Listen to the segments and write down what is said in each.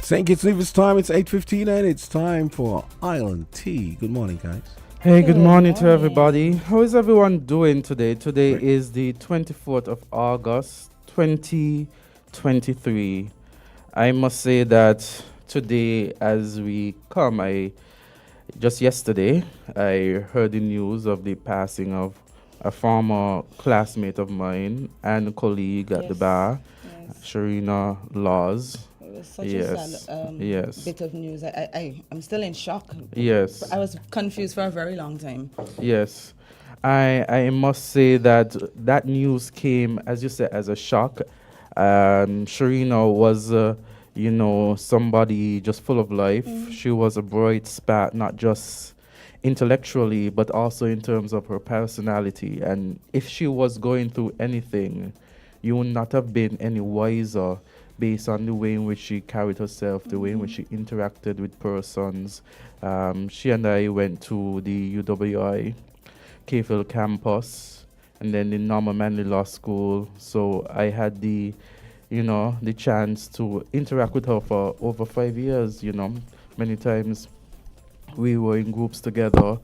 St. Kitts Leave time. It's 8:15 and it's time for Island Tea. Good morning, guys. Hey, good Good morning to morning. everybody. How is everyone doing today? Today Great. is the 24th of August, 2023. I must say that today, as we come, just yesterday, I heard the news of the passing of a former classmate of mine and colleague at the Yes, bar, yes. Sharina Laws. It was such a sad Yes, yes, bit of news. I'm still in shock. yes. I was confused for a very long time. Yes, I must say that that news came, as you said, as a shock. Sharina was, somebody just full of life. She was a bright spark, not just intellectually, but also in terms of her personality. And if she was going through anything, you would not have been any wiser based on the way in which she carried herself, the way in which she interacted with persons. She and I went to the UWI Kfield campus and then the Norman Manley Law School. So I had the chance to interact with her for over 5 years. Many times we were in groups together,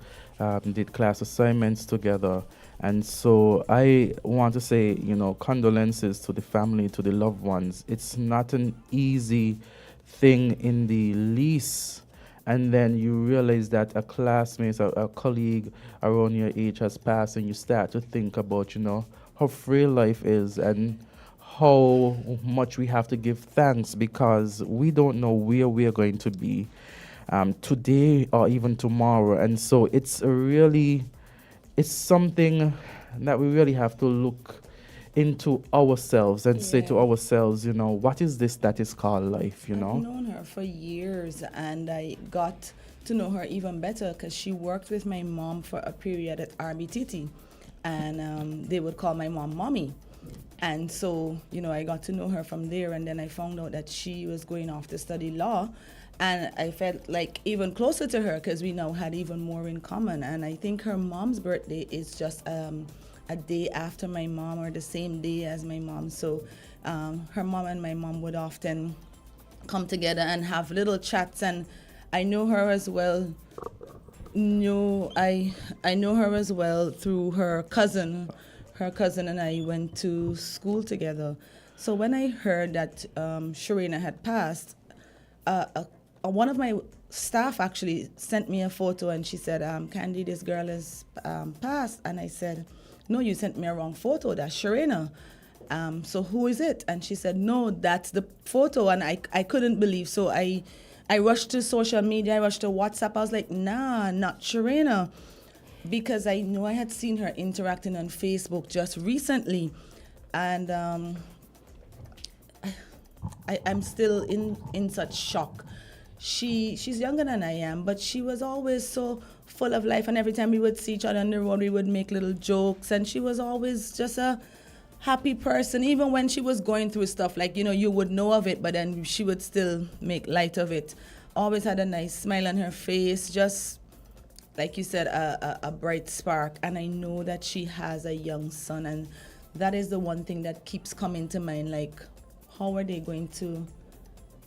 did class assignments together. And so I want to say, condolences to the family, to the loved ones. It's not an easy thing in the least. And then you realize that a classmate, a colleague around your age has passed, and you start to think about, how frail life is and how much we have to give thanks because we don't know where we are going to be today or even tomorrow. And so it's something that we really have to look into ourselves and say to Yeah. ourselves, what is this that is called life, I've known her for years, and I got to know her even better because she worked with my mom for a period at RBTT, and they would call my mom mommy. And so, I got to know her from there, and then I found out that she was going off to study law. And I felt like even closer to her because we now had even more in common. And I think her mom's birthday is just a day after my mom or the same day as my mom. So her mom and my mom would often come together and have little chats. And I know her as well. No, I know her as well through her cousin. Her cousin and I went to school together. So when I heard that Sharina had passed, one of my staff actually sent me a photo, and she said, Candy, this girl has passed. And I said, no, you sent me a wrong photo. That's Sharina. So who is it? And she said, no, that's the photo. And I couldn't believe. So I rushed to social media. I rushed to WhatsApp. I was like, nah, not Sharina. Because I know I had seen her interacting on Facebook just recently. And I'm still in such shock. She's younger than I am, but she was always so full of life, and every time we would see each other on the road, we would make little jokes, and she was always just a happy person, even when she was going through stuff, like, you would know of it, but then she would still make light of it. Always had a nice smile on her face, just like you said, a bright spark. And I know that she has a young son, and that is the one thing that keeps coming to mind, like, how are they going to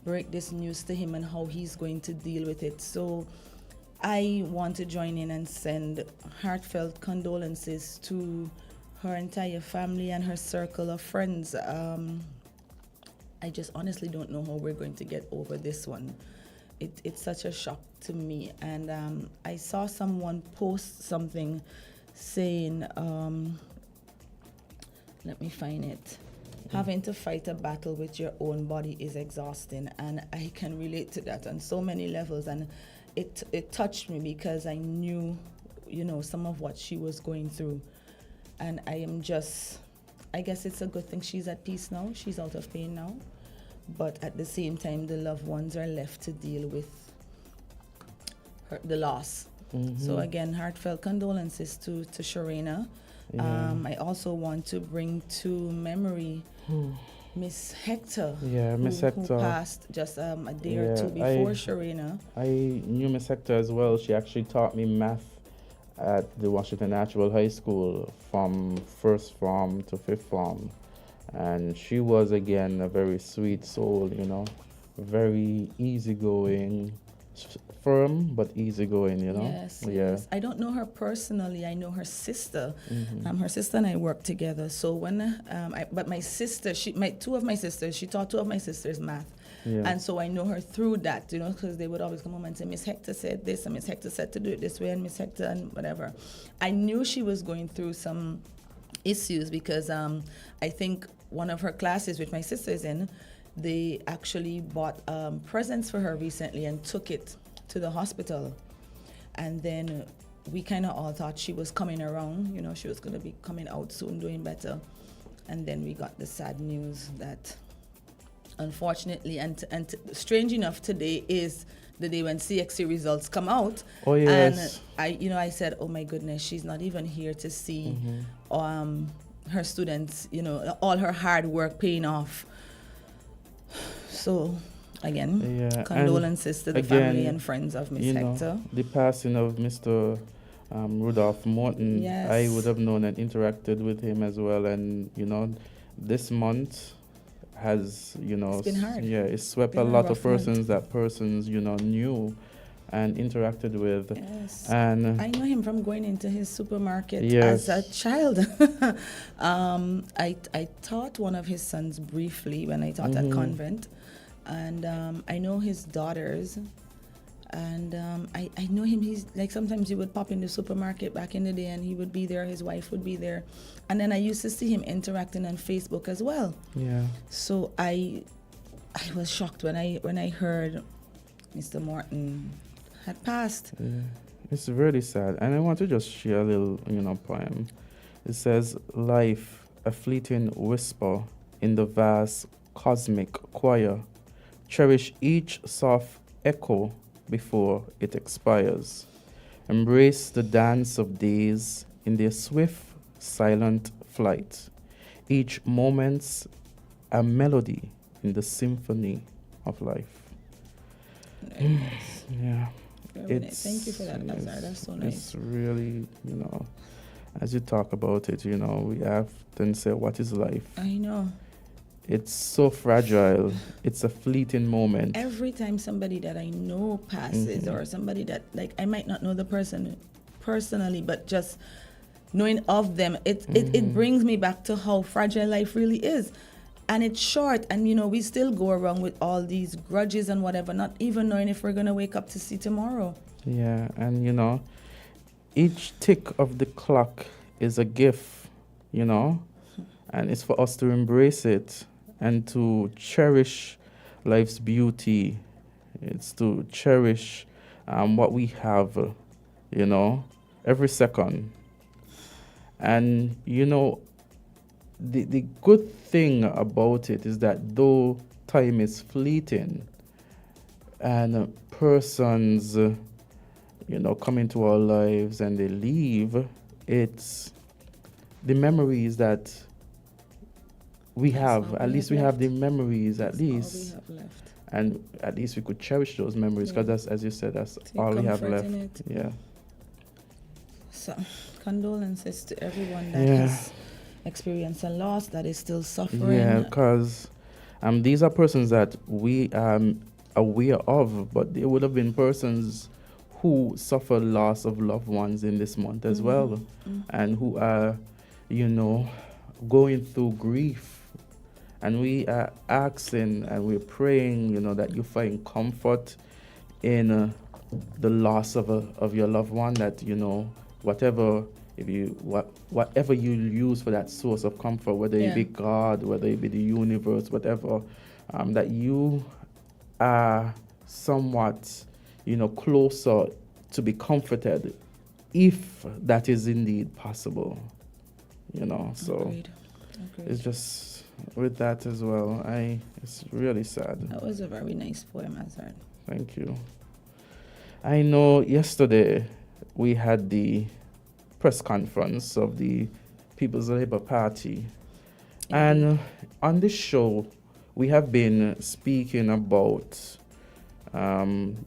break this news to him and how he's going to deal with it. So I want to join in and send heartfelt condolences to her entire family and her circle of friends. I just honestly don't know how we're going to get over this one. It's such a shock to me. And I saw someone post something saying, let me find it. Having to fight a battle with your own body is exhausting, and I can relate to that on so many levels. And it touched me because I knew, some of what she was going through. And I guess it's a good thing she's at peace now. She's out of pain now. But at the same time, the loved ones are left to deal with the loss. Mm-hmm. So again, heartfelt condolences to Sharina. Yeah. I also want to bring to memory Miss Hector, Yeah, Miss who Hector. passed just a day or Yeah, two before Sharina. I knew Miss Hector as well. She actually taught me math at the Washington Natural High School from first form to fifth form. And she was, again, a very sweet soul, very easygoing, firm but easygoing, you know. Yes, Yeah. yes. I don't know her personally. I know her sister. Mm-hmm. Her sister and I work together. So when, but my sister, two of my sisters, she taught two of my sisters math. Yeah. And so I know her through that, you know, because they would always come home and say, Miss Hector said this, and Miss Hector said to do it this way, and Miss Hector, and whatever. I knew she was going through some issues because I think one of her classes, which my sister is in, they actually bought presents for her recently and took it to the hospital. And then we kind of all thought she was coming around, you know, she was going to be coming out soon, doing better. And then we got the sad news that, unfortunately, and strange enough, today is the day when CXC results come out. Oh, yes. And I said, oh my goodness, she's not even here to see her students, you know, all her hard work paying off. So, again, condolences to the family and friends of Miss Hector. The passing of Mr. Rudolph Morton, Yes. I would have known and interacted with him as well. And, you know, this month has, you know, it's been hard. Yeah, it swept a Been a lot of rough month. persons that persons, you know, knew and interacted with. Yes. And I know him from going into his supermarket Yes. as a child. I taught one of his sons briefly when I taught at convent. And I know his daughters. And I know him. He's like, sometimes he would pop in the supermarket back in the day and he would be there. His wife would be there. And then I used to see him interacting on Facebook as well. yeah, So I was shocked when I heard Mr. Morton had passed. yeah, it's really sad. And I want to just share a little, you know, poem. It says, life, a fleeting whisper in the vast cosmic choir. Cherish each soft echo before it expires. Embrace the dance of days in their swift, silent flight. Each moment's a melody in the symphony of life. Very nice. Yeah. Very nice. Thank you for that, Azard. That's so nice. It's really, you know, as you talk about it, you know, we often say, what is life? I know. It's so fragile. It's a fleeting moment. Every time somebody that I know passes, or somebody that, like, I might not know the person personally, but just knowing of them, it brings me back to how fragile life really is. And it's short, and, you know, we still go around with all these grudges and whatever, not even knowing if we're going to wake up to see tomorrow. Yeah, and, you know, each tick of the clock is a gift, you know, and it's for us to embrace it and to cherish life's beauty. It's to cherish what we have, you know, every second. And, you know, the good thing about it is that though time is fleeting and persons, you know, come into our lives and they leave, it's the memories that we have. At least we have the memories, at least. All we have left. And at least we could cherish those memories because that's, as you said, that's Take all we have comfort left. in it. Yeah. So, condolences to everyone that Yeah. has experienced a loss, that is still suffering. Yeah, because these are persons that we are aware of, but there would have been persons who suffer loss of loved ones in this month as well, and who are, you know, going through grief. And we are asking and we're praying, you know, that you find comfort in the loss of your loved one, that, you know, whatever you use for that source of comfort, whether it be God, whether it be the universe, whatever, that you are somewhat, you know, closer to be comforted, if that is indeed possible, you know. So Agreed. it's just with that as well. It's really sad. That was a very nice poem, Azard. Thank you. I know yesterday we had the press conference of the People's Labour Party. And on this show, we have been speaking about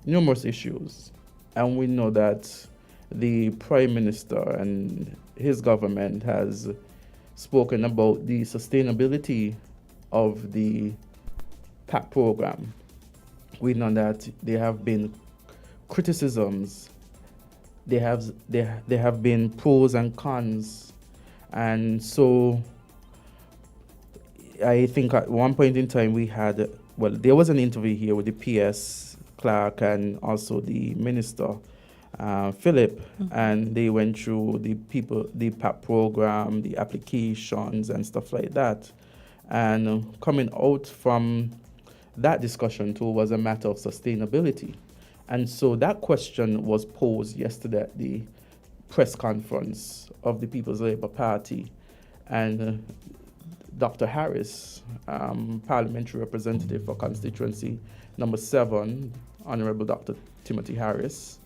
numerous issues. And we know that the Prime Minister and his government has spoken about the sustainability of the PAC program. we know that there have been criticisms, there have been pros and cons, and so I think at one point in time we had, well, there was an interview here with the PS clerk and also the minister, Philip, and they went through the PAP program, the applications and stuff like that. And coming out from that discussion too was a matter of sustainability. And so that question was posed yesterday at the press conference of the People's Labour Party. And Dr. Harris, parliamentary representative for constituency number 7, Honorable Dr. Timothy Harris,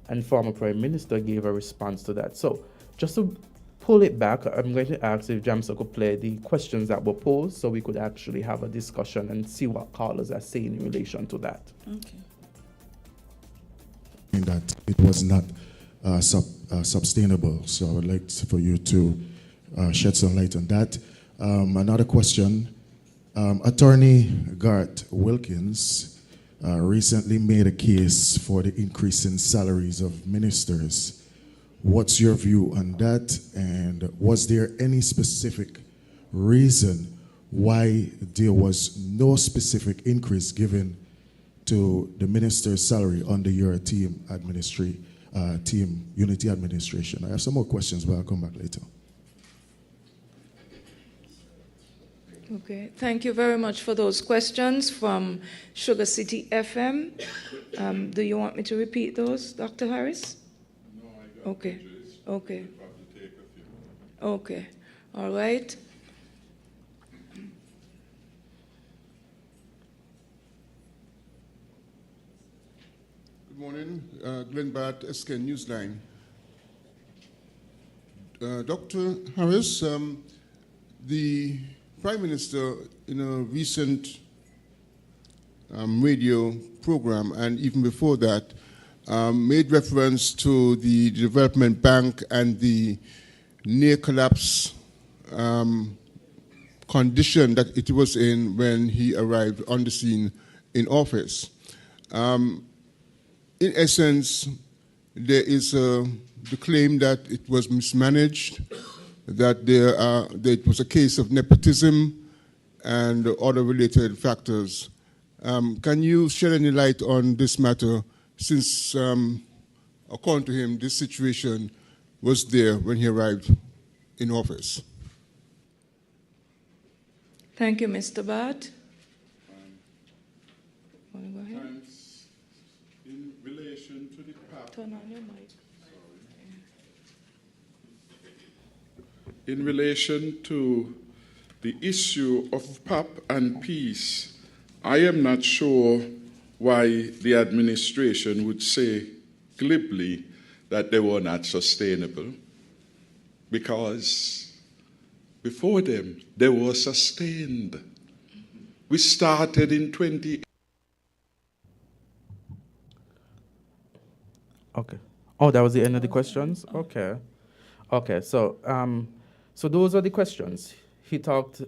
and former Prime Minister gave a response to that. So just to pull it back, I'm going to ask if Jamsa could play the questions that were posed so we could actually have a discussion and see what callers are saying in relation to that. Okay. That it was not sustainable. So I would like for you to shed some light on that. Another question. Attorney Garth Wilkins recently made a case for the increase in salaries of ministers. What's your view on that? And was there any specific reason why there was no specific increase given to the minister's salary under your team unity administration? I have some more questions, but I'll come back later. Okay, thank you very much for those questions from Sugar City FM. Do you want me to repeat those, Dr. Harris? No, I got okay. Pages. Okay. Probably take a few. Okay. All right. Good morning, Glenn Bart, SK Newsline. Dr. Harris, the Prime Minister, in a recent radio program, and even before that, made reference to the Development Bank and the near collapse condition that it was in when he arrived on the scene in office. In essence, there is the claim that it was mismanaged, that it was a case of nepotism and other related factors. Can you shed any light on this matter, since, according to him, this situation was there when he arrived in office? Thank you, Mr. Bart. Want to go ahead? In relation to the PAP, Turn on your mic. in relation to the issue of PAP and peace, I am not sure why the administration would say glibly that they were not sustainable, because before them, they were sustained. We started in 20. Okay. Oh, that was the end of the questions? Okay. Okay, so so those are the questions. He talked,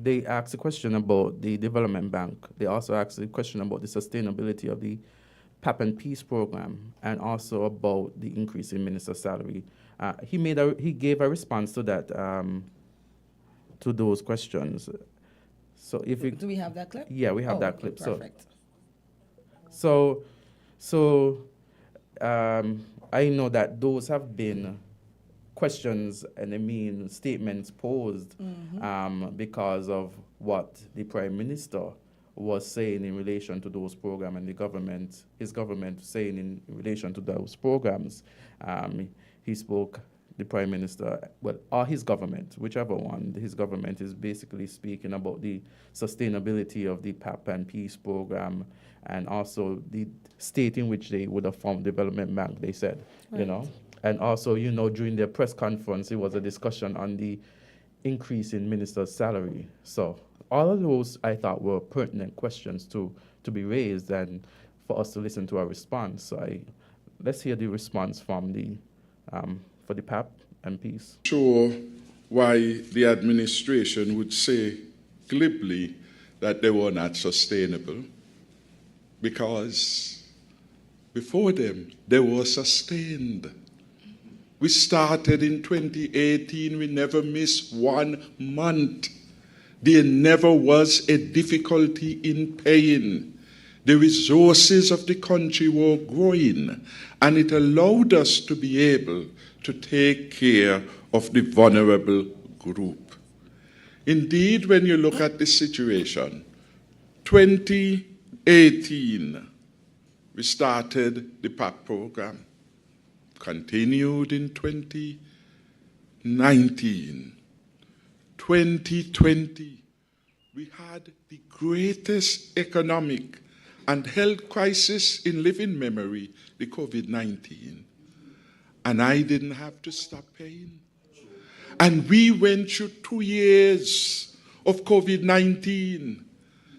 they asked a question about the development bank. They also asked a question about the sustainability of the PAP and Peace program, and also about the increase in minister salary. He gave a response to that, to those questions. So if Do we have that clip? yeah, we have that okay, clip. Perfect. So I know that those have been questions and I mean statements posed because of what the Prime Minister was saying in relation to those programs, and his government saying in relation to those programs. He spoke, the Prime Minister, well, or his government, whichever one, his government is basically speaking about the sustainability of the PAP and Peace program, and also the state in which they would have formed Development Bank, they said, you know. And also, you know, during their press conference, it was a discussion on the increase in minister's salary. So all of those, I thought, were pertinent questions to be raised and for us to listen to a response. So let's hear the response from the for the PAP and Peace. Sure why the administration would say glibly that they were not sustainable, because before them, they were sustained. We started in 2018, we never missed 1 month. There never was a difficulty in paying. The resources of the country were growing, and it allowed us to be able to take care of the vulnerable group. Indeed, when you look at the situation, 2018, we started the PAP program, continued in 2019. 2020, we had the greatest economic and health crisis in living memory, the COVID-19. And I didn't have to stop paying. And we went through 2 years of COVID-19,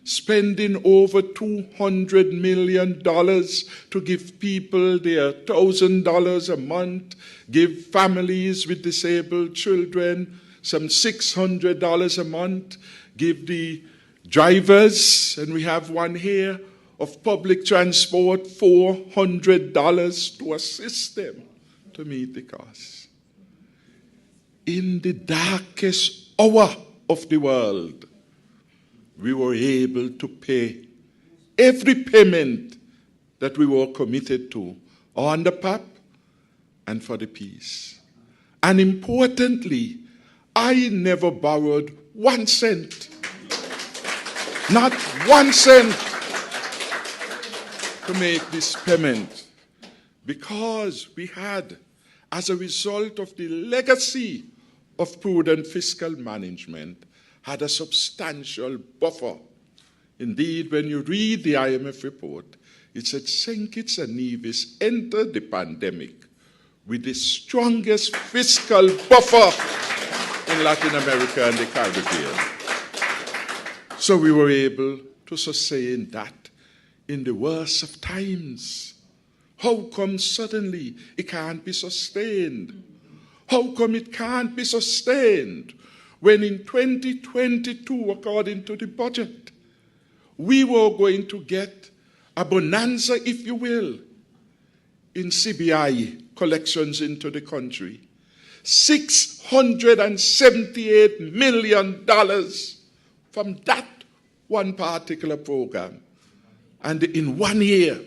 spending over $200 million to give people their $1,000 a month, give families with disabled children some $600 a month, give the drivers, and we have one here, of public transport $400 to assist them to meet the costs. In the darkest hour of the world, we were able to pay every payment that we were committed to on the PAP and for the peace. And importantly, I never borrowed 1 cent, not 1 cent, to make this payment, because we had, as a result of the legacy of prudent fiscal management, had a substantial buffer. Indeed, when you read the IMF report, it said St. Kitts and Nevis entered the pandemic with the strongest fiscal buffer in Latin America and the Caribbean. So we were able to sustain that in the worst of times. How come suddenly it can't be sustained? How come it can't be sustained when in 2022, according to the budget, we were going to get a bonanza, if you will, in CBI collections into the country? $678 million from that one particular program. And in 1 year,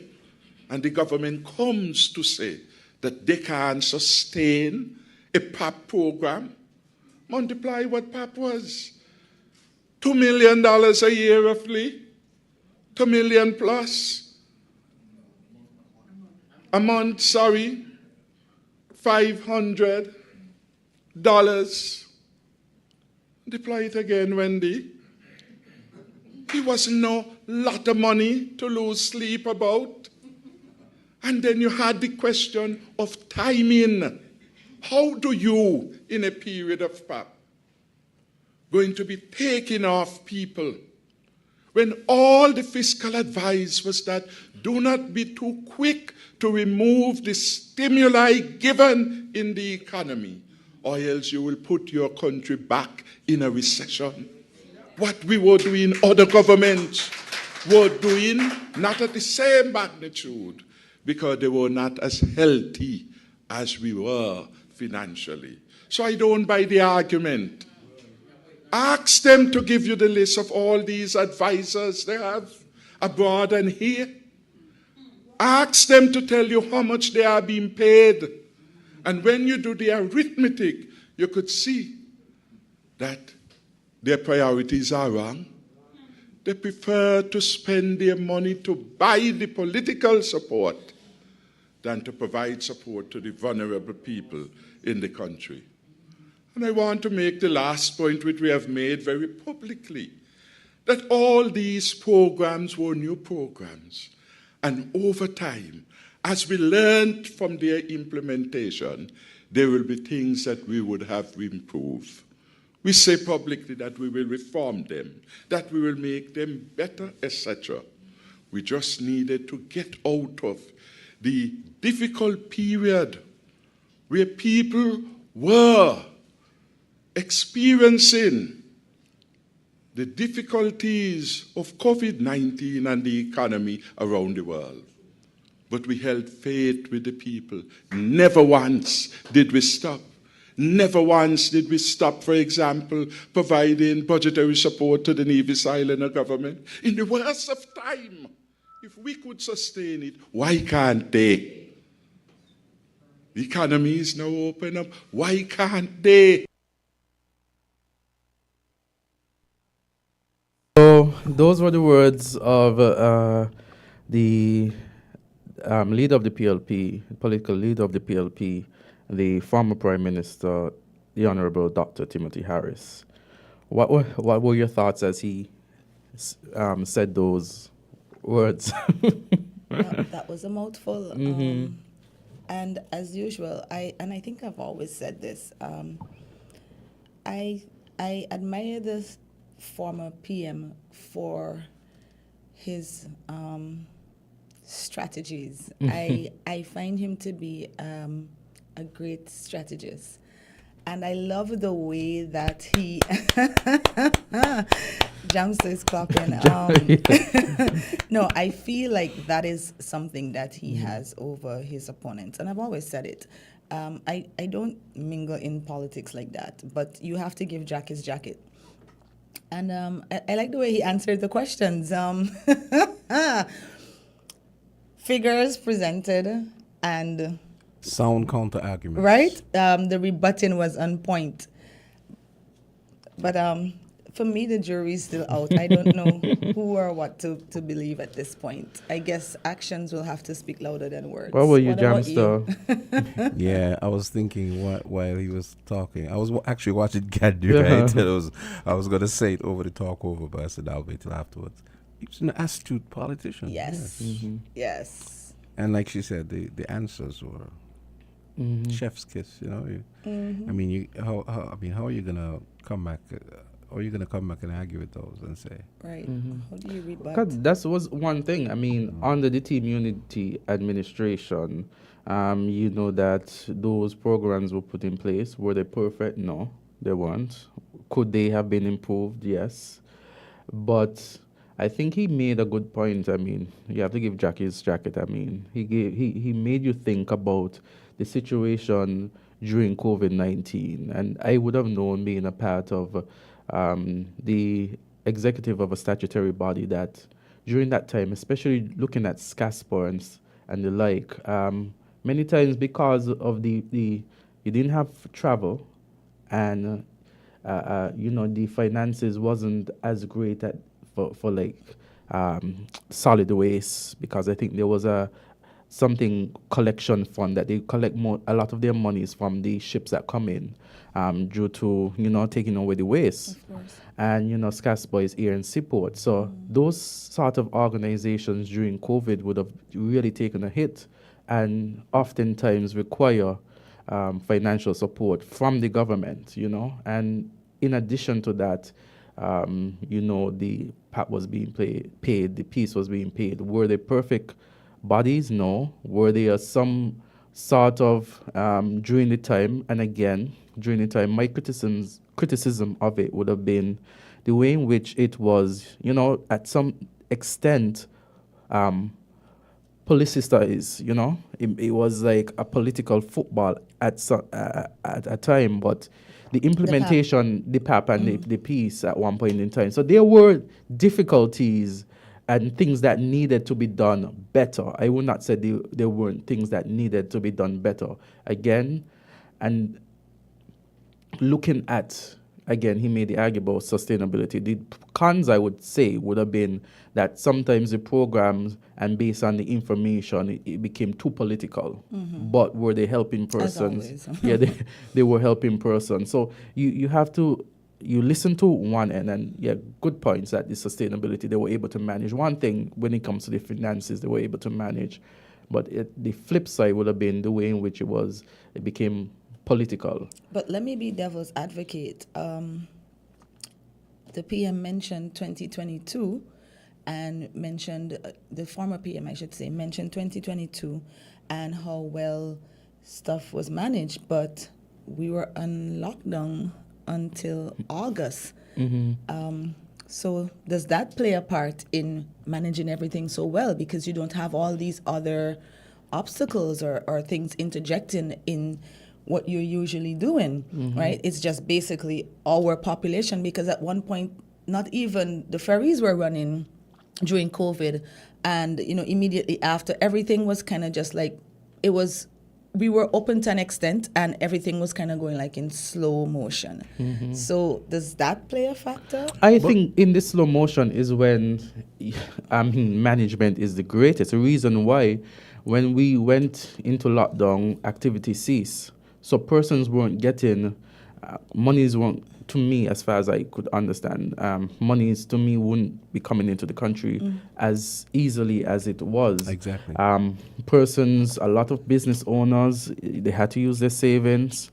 and the government comes to say that they can sustain a PAP program. Multiply what PAP was. $2 million a year roughly. 2 million plus. A month, sorry. $500. Deploy it again, Wendy. It was no lot of money to lose sleep about. And then you had the question of timing. How do you, in a period of PAP, going to be taking off people when all the fiscal advice was that do not be too quick to remove the stimuli given in the economy, or else you will put your country back in a recession? What we were doing, other governments were doing, not at the same magnitude, because they were not as healthy as we were financially. So I don't buy the argument. Ask them to give you the list of all these advisors they have abroad and here. Ask them to tell you how much they are being paid. And when you do the arithmetic, you could see that their priorities are wrong. They prefer to spend their money to buy the political support than to provide support to the vulnerable people in the country. And I want to make the last point, which we have made very publicly, that all these programs were new programs. And over time, as we learned from their implementation, there will be things that we would have improved. We say publicly that we will reform them, that we will make them better, etc. We just needed to get out of the difficult period where people were experiencing the difficulties of COVID-19 and the economy around the world. But we held faith with the people. Never once did we stop. Never once did we stop, for example, providing budgetary support to the Navy Silent government. In the worst of time, if we could sustain it, why can't they? The economy is now open up. Why can't they? So those were the words of the leader of the PLP, political leader of the PLP, the former Prime Minister, the Honorable Dr. Timothy Harris. What were your thoughts as he said those words? That was a mouthful. And as usual, I think I've always said this. I admire the former PM for his strategies. I find him to be a great strategist. And I love the way that he jumps his clapping. No, I feel like that is something that he has over his opponents. And I've always said it. I don't mingle in politics like that, but you have to give Jack his jacket. And I like the way he answered the questions. Figures presented and Sound counter argument. right? The rebutting was on point. But for me, the jury's still out. I don't know who or what to believe at this point. I guess actions will have to speak louder than words. What were you, What about Jamster? Yeah, I was thinking while he was talking. I was actually watching Candisie, right? And I was going to say it over the talk over, but I said I'll wait till afterwards. He was an astute politician. Yes. Yes. And like she said, the answers were chef's kiss. You know, I mean, how are you gonna come back? Or are you gonna come back and argue with those and say, Right. How do you rebut? Because that was one thing. I mean, under the Team Unity administration, you know that those programs were put in place. Were they perfect? No, they weren't. Could they have been improved? Yes. But I think he made a good point. I mean, you have to give Jack his jacket. I mean, he made you think about the situation during COVID-19. And I would have known, being a part of the executive of a statutory body, that during that time, especially looking at SCASPA and the like, many times because of the you didn't have travel, and you know, the finances wasn't as great for like solid waste, because I think there was something collection fund that they collect a lot of their monies from the ships that come in, due to, you know, taking away the waste. Of course. And, you know, SCASPA is here in Seaport. So those sort of organizations during COVID would have really taken a hit, and oftentimes require financial support from the government, you know. And in addition to that, you know, the PAP was being paid, the piece was being paid. Were they perfect bodies? No. Were there some sort of, during the time, and again, during the time, my criticism of it would have been the way in which it was, you know, at some extent, politicized, you know. It was like a political football at a time, but the implementation, the PAP and the piece at one point in time. So there were difficulties and things that needed to be done better. I would not say there weren't things that needed to be done better. Again, and looking at, again, he made the argument about sustainability. The cons, I would say, would have been that sometimes the programs, and based on the information, it became too political. But were they helping persons? Yeah, they were helping persons. So you have to, you listen to one end, and yeah, good points that the sustainability, they were able to manage. One thing, when it comes to the finances, they were able to manage. But the flip side would have been the way in which it became political. But let me be devil's advocate. The PM mentioned 2022 and mentioned, the former PM, I should say, mentioned 2022 and how well stuff was managed, but we were on lockdown until August. So does that play a part in managing everything so well, because you don't have all these other obstacles or things interjecting in what you're usually doing, right? It's just basically our population, because at one point, not even the ferries were running during COVID, and immediately after, everything was kind of just like, we were open to an extent, and everything was kind of going like in slow motion. So does that play a factor? I think in the slow motion is when management is the greatest. The reason why, when we went into lockdown, activity ceased. So persons weren't getting, monies weren't, to me, as far as I could understand, monies to me wouldn't be coming into the country as easily as it was. Exactly. Persons, a lot of business owners, they had to use their savings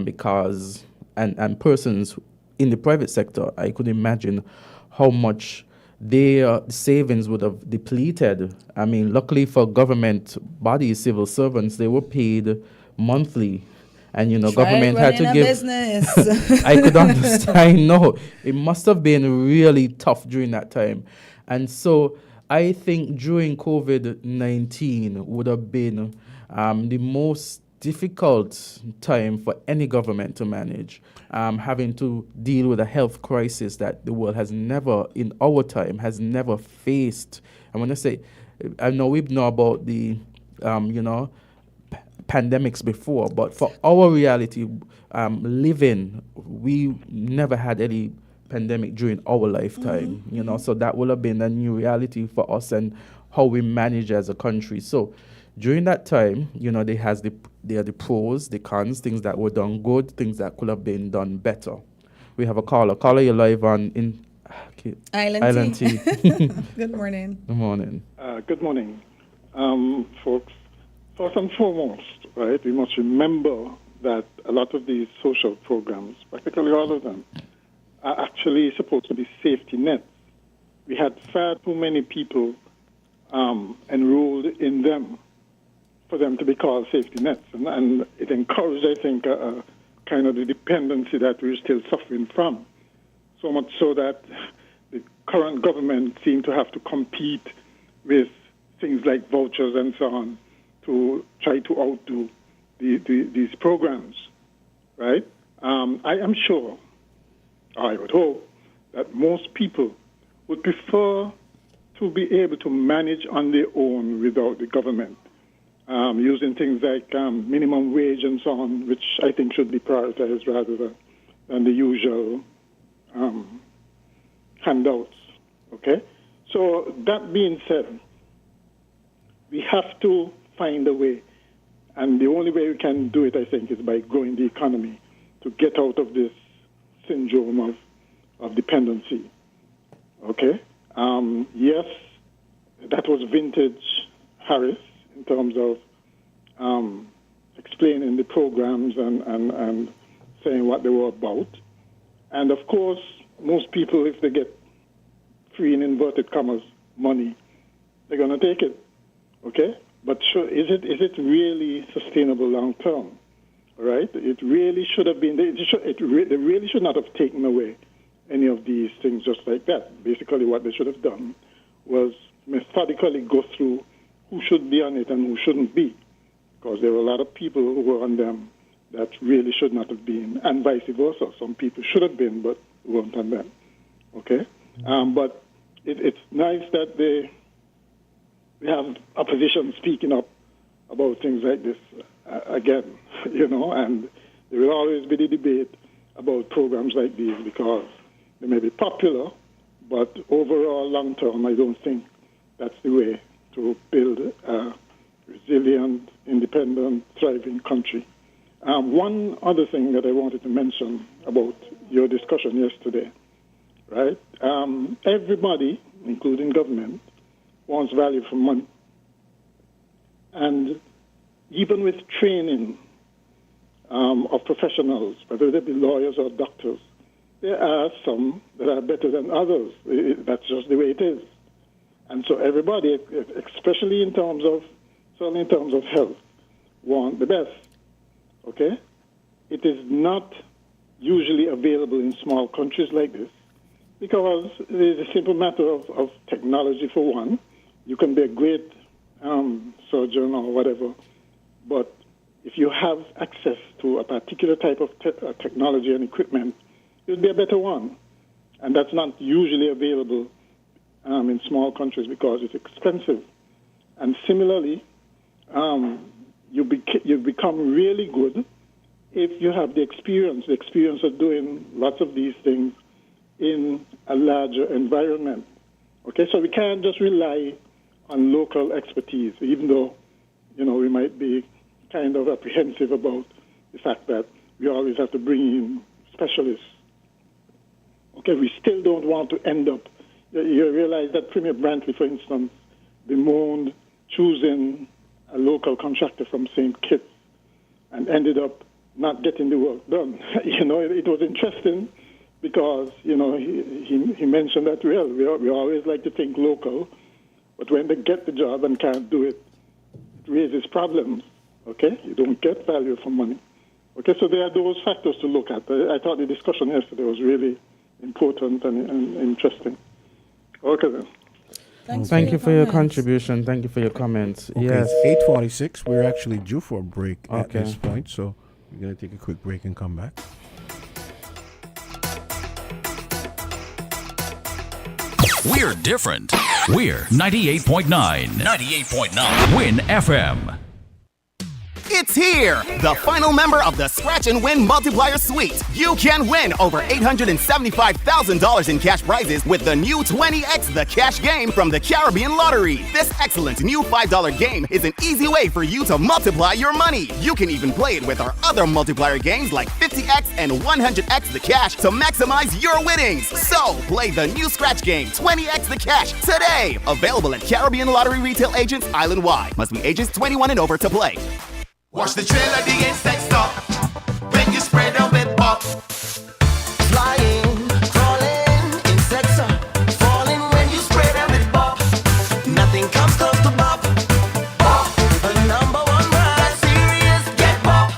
because, and persons in the private sector, I could imagine how much their savings would have depleted. I mean, luckily for government bodies, civil servants, they were paid monthly. And, government had to give... business. I could understand. I know. It must have been really tough during that time. And so I think during COVID-19 would have been the most difficult time for any government to manage, having to deal with a health crisis that the world has never, in our time, has never faced. And when I say, I know we know about the, pandemics before, but for our reality, living, we never had any pandemic during our lifetime, so that will have been a new reality for us and how we manage as a country. So during that time, there are the pros, the cons, things that were done good, things that could have been done better. We have a caller. Caller, you're live on Island Tea. Good morning. Good morning. Good morning, folks. First and foremost, right, we must remember that a lot of these social programs, practically all of them, are actually supposed to be safety nets. We had far too many people enrolled in them for them to be called safety nets. And it encouraged, I think, kind of the dependency that we're still suffering from. So much so that the current government seemed to have to compete with things like vouchers and so on to try to outdo these programs, right? I am sure, I would hope, that most people would prefer to be able to manage on their own without the government, using things like minimum wage and so on, which I think should be prioritized rather than the usual handouts, okay? So that being said, we have to find a way, and the only way we can do it, I think, is by growing the economy to get out of this syndrome of dependency. Okay? Yes, that was vintage Harris in terms of explaining the programs and saying what they were about. And of course, most people, if they get free, in inverted commas, money, they're going to take it. Okay? But is it really sustainable long term? Right? It really should have been. They really should not have taken away any of these things just like that. Basically, what they should have done was methodically go through who should be on it and who shouldn't be, because there were a lot of people who were on them that really should not have been, and vice versa. Some people should have been, but weren't on them. Okay? But it's nice that we have opposition speaking up about things like this again, and there will always be the debate about programs like these because they may be popular, but overall, long term, I don't think that's the way to build a resilient, independent, thriving country. One other thing that I wanted to mention about your discussion yesterday, right? Everybody, including government, wants value for money. And even with training of professionals, whether they be lawyers or doctors, there are some that are better than others. That's just the way it is. And so everybody, especially certainly in terms of health, want the best. Okay? It is not usually available in small countries like this Because it is a simple matter of technology, for one. You can be a great surgeon or whatever, but if you have access to a particular type of technology and equipment, you'll be a better one. And that's not usually available in small countries because it's expensive. And similarly, you become really good if you have the experience of doing lots of these things in a larger environment. Okay, so we can't just rely on local expertise, even though, we might be kind of apprehensive about the fact that we always have to bring in specialists. Okay, we still don't want to end up. You realize that Premier Brantley, for instance, bemoaned choosing a local contractor from St. Kitts and ended up not getting the work done. It was interesting because, he mentioned that, we always like to think local, but when they get the job and can't do it, it raises problems. Okay? You don't get value for money. Okay, so there are those factors to look at. I thought the discussion yesterday was really important and interesting. Okay, then. Thank you for your contribution. Thank you for your comments. Okay, Yes. it's 8:46. We're actually due for a break at this point, so we're going to take a quick break and come back. We're different. We're 98.9. 98.9. Win FM. It's here! The final member of the Scratch and Win Multiplier Suite. You can win over $875,000 in cash prizes with the new 20X The Cash game from the Caribbean Lottery. This excellent new $5 game is an easy way for you to multiply your money. You can even play it with our other multiplier games like 50X and 100X The Cash to maximize your winnings. So, play the new Scratch game, 20X The Cash, today. Available at Caribbean Lottery retail agents island-wide. Must be ages 21 and over to play. Watch the trail of the insect stop when you spread a web up. Flying, crawling, insects are falling when you spread a web up. Nothing comes close to Bob. Bob, the #1 brand, serious get Bob.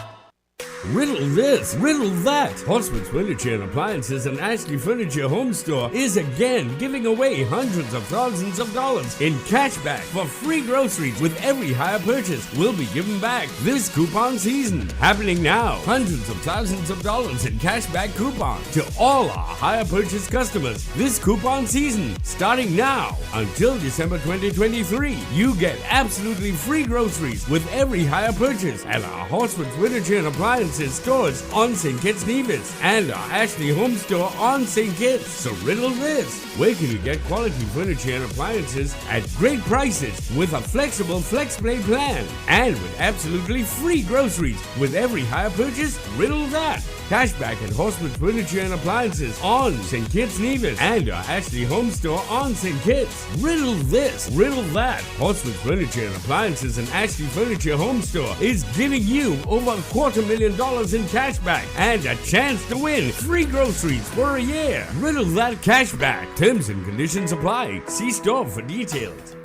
Riddle this, riddle that. Portsmouth Furniture and Appliances and Ashley Furniture Home Store is again giving away hundreds of thousands of dollars in cashback for free groceries with every hire purchase. Will be given back this coupon season. Happening now. Hundreds of thousands of dollars in cashback coupon to all our hire purchase customers this coupon season. Starting now until December 2023. You get absolutely free groceries with every hire purchase at our Portsmouth Furniture and Appliances stores on St. Kitts Nevis and our Ashley Home Store on St. Kitts. So riddle this. Where can you get quality furniture and appliances at great prices with a flexible FlexPlay plan and with absolutely free groceries with every hire purchase? Riddle that. Cashback at Portsmouth Furniture and Appliances on St. Kitts Nevis and our Ashley Home Store on St. Kitts. Riddle this, riddle that. Portsmouth Furniture and Appliances and Ashley Furniture Home Store is giving you over $250,000 in cashback and a chance to win free groceries for a year. Riddle that cashback. Terms and conditions apply. See store for details.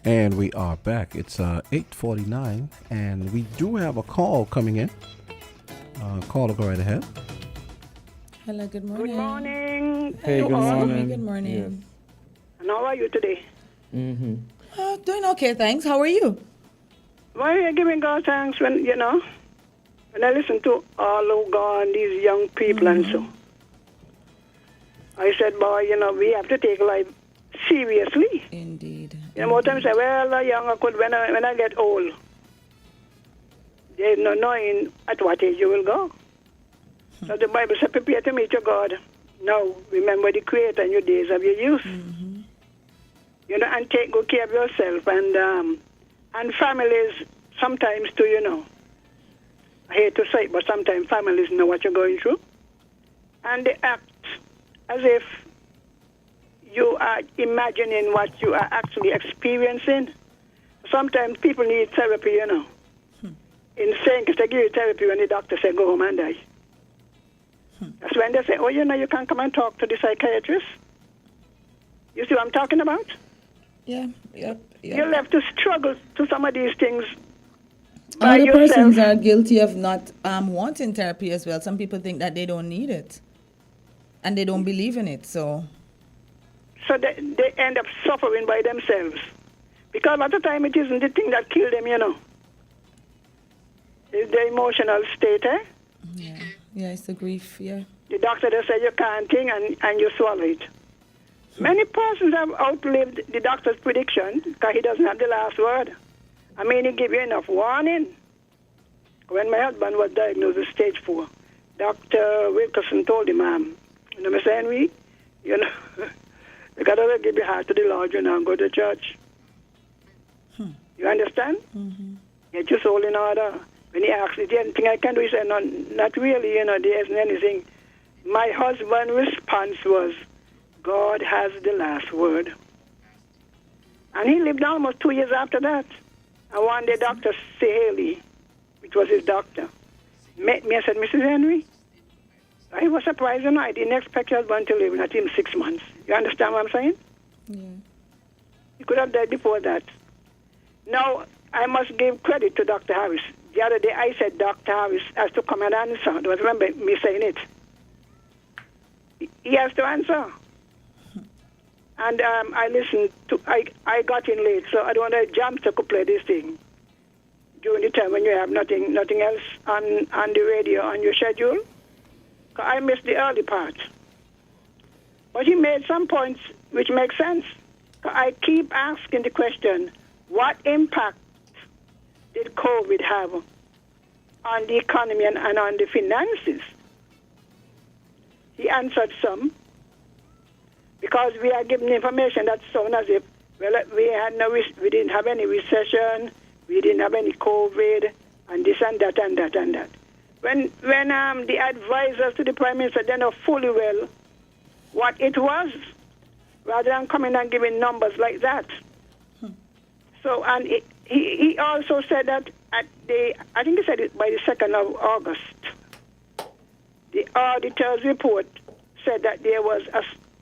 And we are back. It's 8:49, and we do have a call coming in. Caller, go right ahead. Hello, good morning. Good morning. Hey, good morning. Good morning. Yes. And how are you today? Doing okay, thanks. How are you? Why are you giving God thanks when I listen to all of God, these young people and so? I said, boy, we have to take life seriously. Indeed. More times say, well, young I could when I get old. There's no knowing at what age you will go. So the Bible says, prepare to meet your God. Now, remember the Creator in your days of your youth. And take good care of yourself. And families, sometimes too, I hate to say it, but sometimes families know what you're going through. And they act as if you are imagining what you are actually experiencing. Sometimes people need therapy, In saying, because they give you therapy when the doctor said, go home and die. That's when they say, oh, you can come and talk to the psychiatrist. You see what I'm talking about? Yeah, yep. You'll have to struggle to some of these things by Other yourself. persons are guilty of not wanting therapy as well. Some people think that they don't need it, and they don't believe in it. So they end up suffering by themselves. Because at the time, it isn't the thing that killed them, you know. It's the emotional state, eh? yeah, it's the grief. Yeah. The doctor just said you can't think and you swallow it. Many persons have outlived the doctor's prediction because he doesn't have the last word. I mean, he gave you enough warning. When my husband was diagnosed with stage 4, Dr. Wilkerson told him, you know, Mr. Henry, you know, you got to give your heart to the Lord, you know, and go to church. You understand? Mm-hmm. Get your soul in order. When he asked, is there anything I can do? He said, no, not really, you know, there isn't anything. My husband's response was, God has the last word. And he lived almost 2 years after that. And one day, Dr. Haley, which was his doctor, met me and said, Mrs. Henry, I was surprised, you know, I didn't expect your husband to live, not even 6 months. You understand what I'm saying? Yeah. He could have died before that. Now, I must give credit to Dr. Harris. The other day, I said Dr. Harris has to come and answer. Don't remember me saying it. He has to answer. And I listened to, I got in late, so I don't want to jump to play this thing during the time when you have nothing else on the radio on your schedule. I missed the early part. But he made some points which make sense. I keep asking the question, what impact did COVID have on the economy and on the finances? He answered some, because we are given information that sounds as if, well, we didn't have any recession, we didn't have any COVID, and this and that and that and that. When the advisors to the Prime Minister, they know fully well what it was, rather than coming and giving numbers like that. So, and he also said that I think he said it by the 2nd of August, the auditor's report said that there was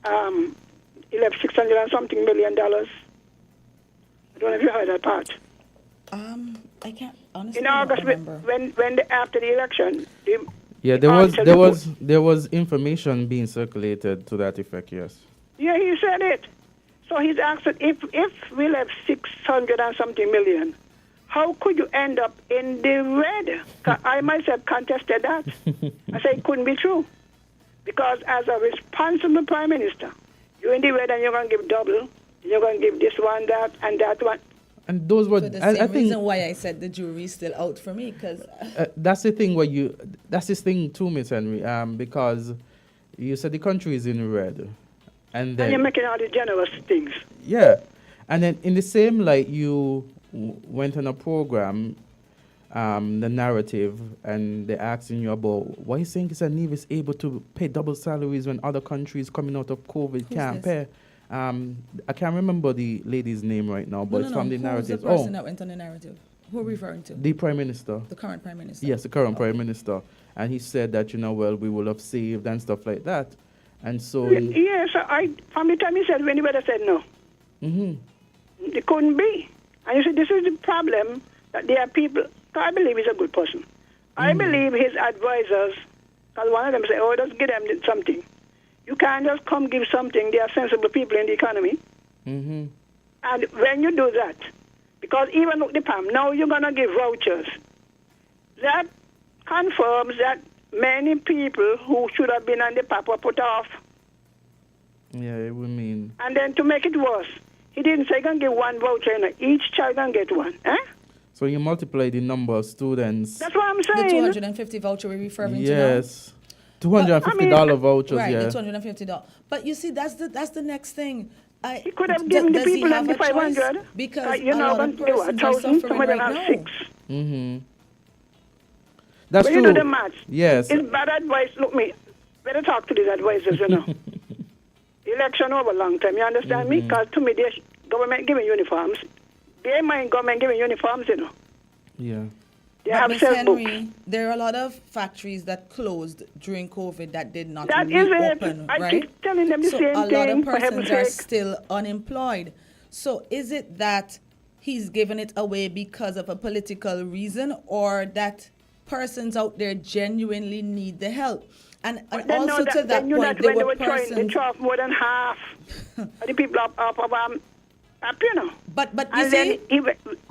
$600 and something million. I don't know if you heard that part. I can't honestly. In August, remember. when after the election, there was information being circulated to that effect. Yes. Yeah, he said it. So he's asked if we'll have 600 and something million, how could you end up in the red? I myself contested that. I said it couldn't be true. Because as a responsible Prime Minister, you're in the red and you're going to give double. You're going to give this one, that, and that one. And those were, For the same reason why I said the jury's still out for me, because that's the thing that's this thing too, Miss Henry, because you said the country is in red. And you're making all the generous things. Yeah. And then in the same light, you went on a program, the narrative, and they're asking you about why you think Candisie is able to pay double salaries when other countries coming out of COVID can't pay. I can't remember the lady's name right now, but it's from the narrative. Who's the person that went on the narrative? Who are we referring to? The Prime Minister. The current Prime Minister? Yes, the current Prime Minister. And he said that, we will have saved and stuff like that. And so... Yes, from the time he said, anybody said no. Mm-hmm. It couldn't be. And you see, this is the problem, that there are people... I believe he's a good person. I believe his advisors, because one of them said, just give them something. You can't just come give something. They are sensible people in the economy. Mm-hmm. And when you do that, because even look the PAM, now you're going to give vouchers. That confirms that many people who should have been on the PAP were put off. Yeah, it would mean... And then to make it worse, he didn't say, going to give one voucher, each child going to get one. Eh? So you multiply the number of students. That's what I'm saying. The 250 voucher we're referring to now? Yes. $250 vouchers, right, yeah. the $250. But you see, that's the next thing. He could have given the people the 500. Because you know, a lot of persons are suffering some of them right have now. 6. Mm-hmm. That's when true. you do the math, yes. It's bad advice. Look, better talk to these advisors, Election over a long time, you understand me? Because to me, the government giving uniforms. They mind government giving uniforms, Yeah. They but have Ms. self-book. Henry, there are a lot of factories that closed during COVID that did not That is reopen, it. I right? keep telling them the so same a lot thing, of for heaven's persons are sake. still unemployed. So is it that he's given it away because of a political reason, or that persons out there genuinely need the help. And also to that point, there were persons. They throw off more than half of the people up, you know. But you see,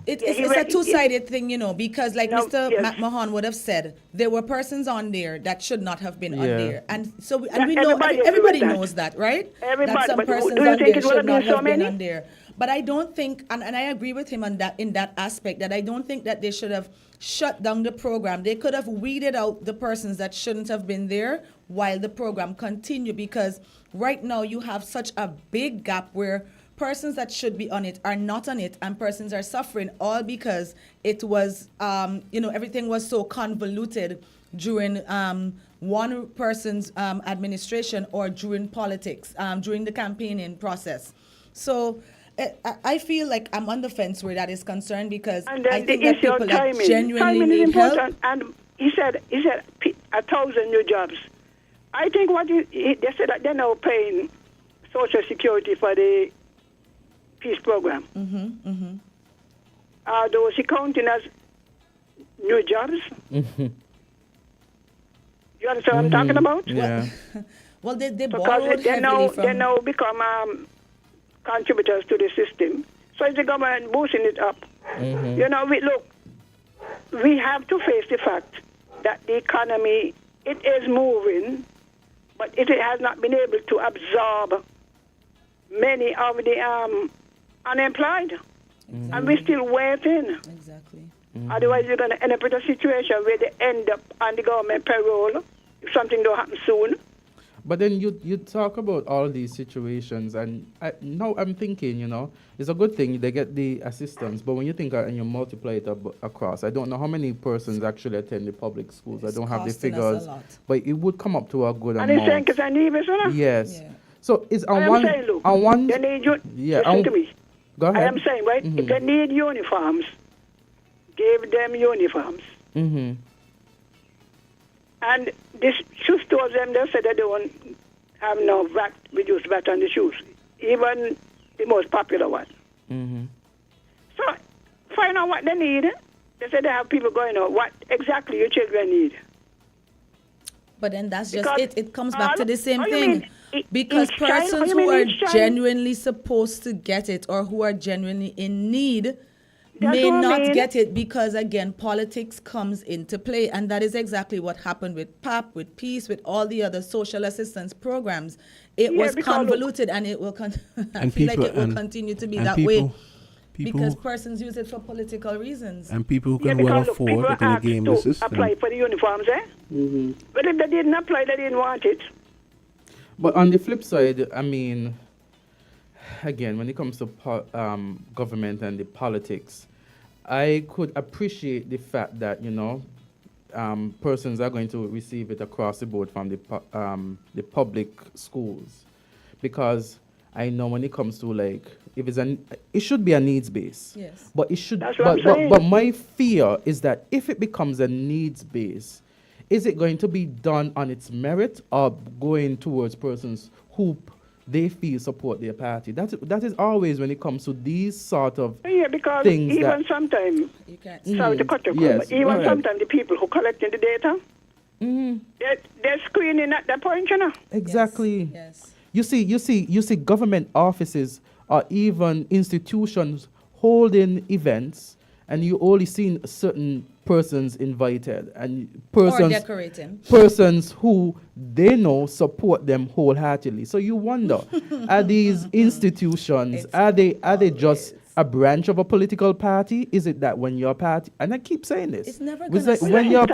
it's a two-sided thing, you know, because like Mr. McMahon would have said, there were persons on there that should not have been on there. And so we know, everybody knows that, right? Everybody, that some persons on there should not have been on there. But I don't think, and I agree with him on that, in that aspect, that I don't think that they should have shut down the program. They could have weeded out the persons that shouldn't have been there while the program continued, because right now you have such a big gap where persons that should be on it are not on it, and persons are suffering, all because it was, everything was so convoluted during one person's administration or during politics, during the campaigning process. So I feel like I'm on the fence where that is concerned, because I think that people that genuinely need help. And he said 1,000 new jobs. I think they said that they're now paying Social Security for the peace program. Are those counting as new jobs? You understand what I'm talking about? Yeah. Well, they borrowed heavily from... They now become contributors to the system. So it's the government boosting it up. You know, we have to face the fact that the economy, it is moving, but it has not been able to absorb many of the unemployed. And we're still waiting. Exactly. Otherwise, you're going to end up with a situation where they end up on the government payroll if something don't happen soon. But then you talk about all these situations, and now I'm thinking, you know, it's a good thing they get the assistance, but when you think and you multiply it across, I don't know how many persons actually attend the public schools. I don't have the figures, but it would come up to a good amount. And it's saying because I need it, yes. Yeah. So it's on one. They need you. Yeah. Listen to me. Go ahead. I am saying, right? If they need uniforms, give them uniforms. And this shoe stores, them, they said they don't have no VAT, reduced VAT on the shoes, even the most popular one. So find out what they need. They said they have people going out. What exactly your children need? But then that's just it. It comes back to the same thing. Because persons who are genuinely supposed to get it, or who are genuinely in need, may not get it, because again, politics comes into play, and that is exactly what happened with PAP, with Peace, with all the other social assistance programs. It was convoluted, and it will I feel like it will continue to be that way, because persons use it for political reasons. And people who can well afford, they can game the system. Apply for the uniforms, but if they didn't apply, they didn't want it. But on the flip side, I mean, again, when it comes to government and the politics, I could appreciate the fact that, you know, persons are going to receive it across the board from the public schools, because I know when it comes to, like, if it should be a needs base. Yes. But it should. But my fear is that if it becomes a needs base, is it going to be done on its merit, or going towards persons who they feel support their party? That is always when it comes to these sort of because things. Even sometimes, sorry to cut you, but even sometimes the people who collecting the data, they're screening at that point, you know. Exactly. Yes. You see government offices or even institutions holding events, and you only seen certain persons invited, and persons who they know support them wholeheartedly. So you wonder, are these institutions, are they just a branch of a political party? Is it that when your party, and I keep saying this, it's never when your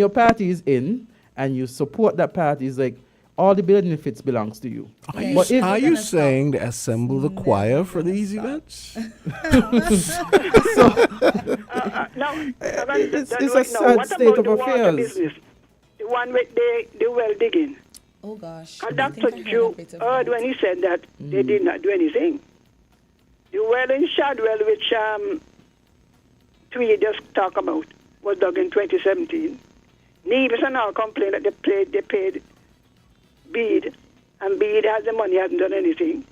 party is in and you support that party, is like all the benefits belongs to you. Are you saying they assemble the choir for these events? It's a sad state of affairs. The one with the well digging. Oh gosh. Dr. Drew heard when he said that they did not do anything. The well in Shadwell, which Tweed just talked about, was dug in 2017. Nevis and all complained that they paid Bede, and Bede has the money, hasn't done anything.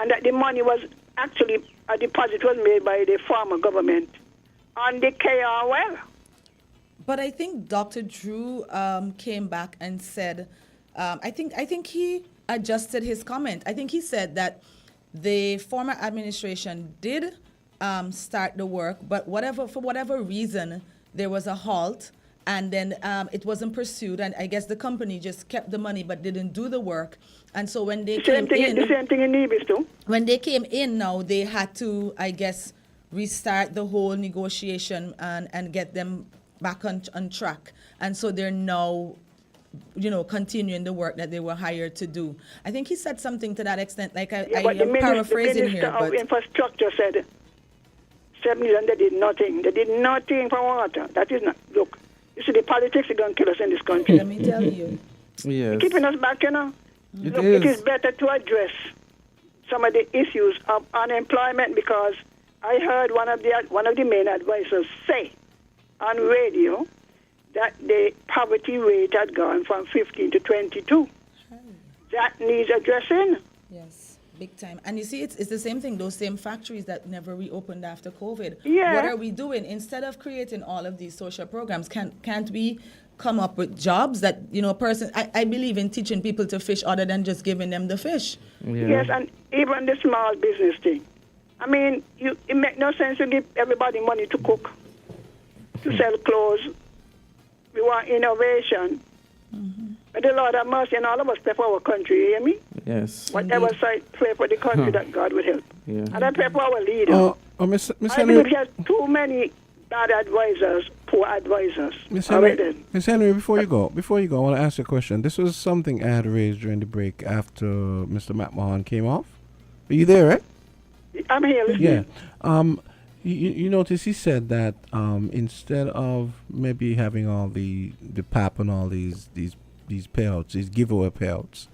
and that the money was actually, a deposit was made by the former government on the KR well. But I think Dr. Drew came back and said, I think he adjusted his comment. I think he said that the former administration did start the work, but for whatever reason, there was a halt, and then it wasn't pursued, and I guess the company just kept the money but didn't do the work. And so when they came in... The same thing in Nevis too. When they came in now, they had to, I guess, restart the whole negotiation and get them back on track. And so they're now, continuing the work that they were hired to do. I think he said something to that extent, like I am paraphrasing here. The Minister of Infrastructure said 7 years and they did nothing. They did nothing for water. That is not, look, you see the politics are going to kill us in this country. Let me tell you. Yes. Keeping us back, It is better to address some of the issues of unemployment, because I heard one of the main advisors say on radio that the poverty rate had gone from 15 to 22. That needs addressing. Yes, big time. And you see, it's the same thing, those same factories that never reopened after COVID. Yeah. What are we doing? Instead of creating all of these social programs, can't we come up with jobs that, I believe in teaching people to fish other than just giving them the fish. Yeah. Yes, and even the small business thing. I mean, it makes no sense to give everybody money to cook, to sell clothes. We want innovation. Mm-hmm. But the Lord have mercy, and all of us pray for our country, you hear me? Yes. Whatever side, pray for the country that God would help. Yeah. And I pray for our leader. Miss I Henry, believe he has too many bad advisors, poor advisors. Miss Henry, before you go, I want to ask you a question. This was something I had raised during the break after Mr. McMahon came off. Are you there, right? I'm here listening. Yeah. You notice he said that instead of maybe having all the PAP and all these payouts, these giveaway payouts,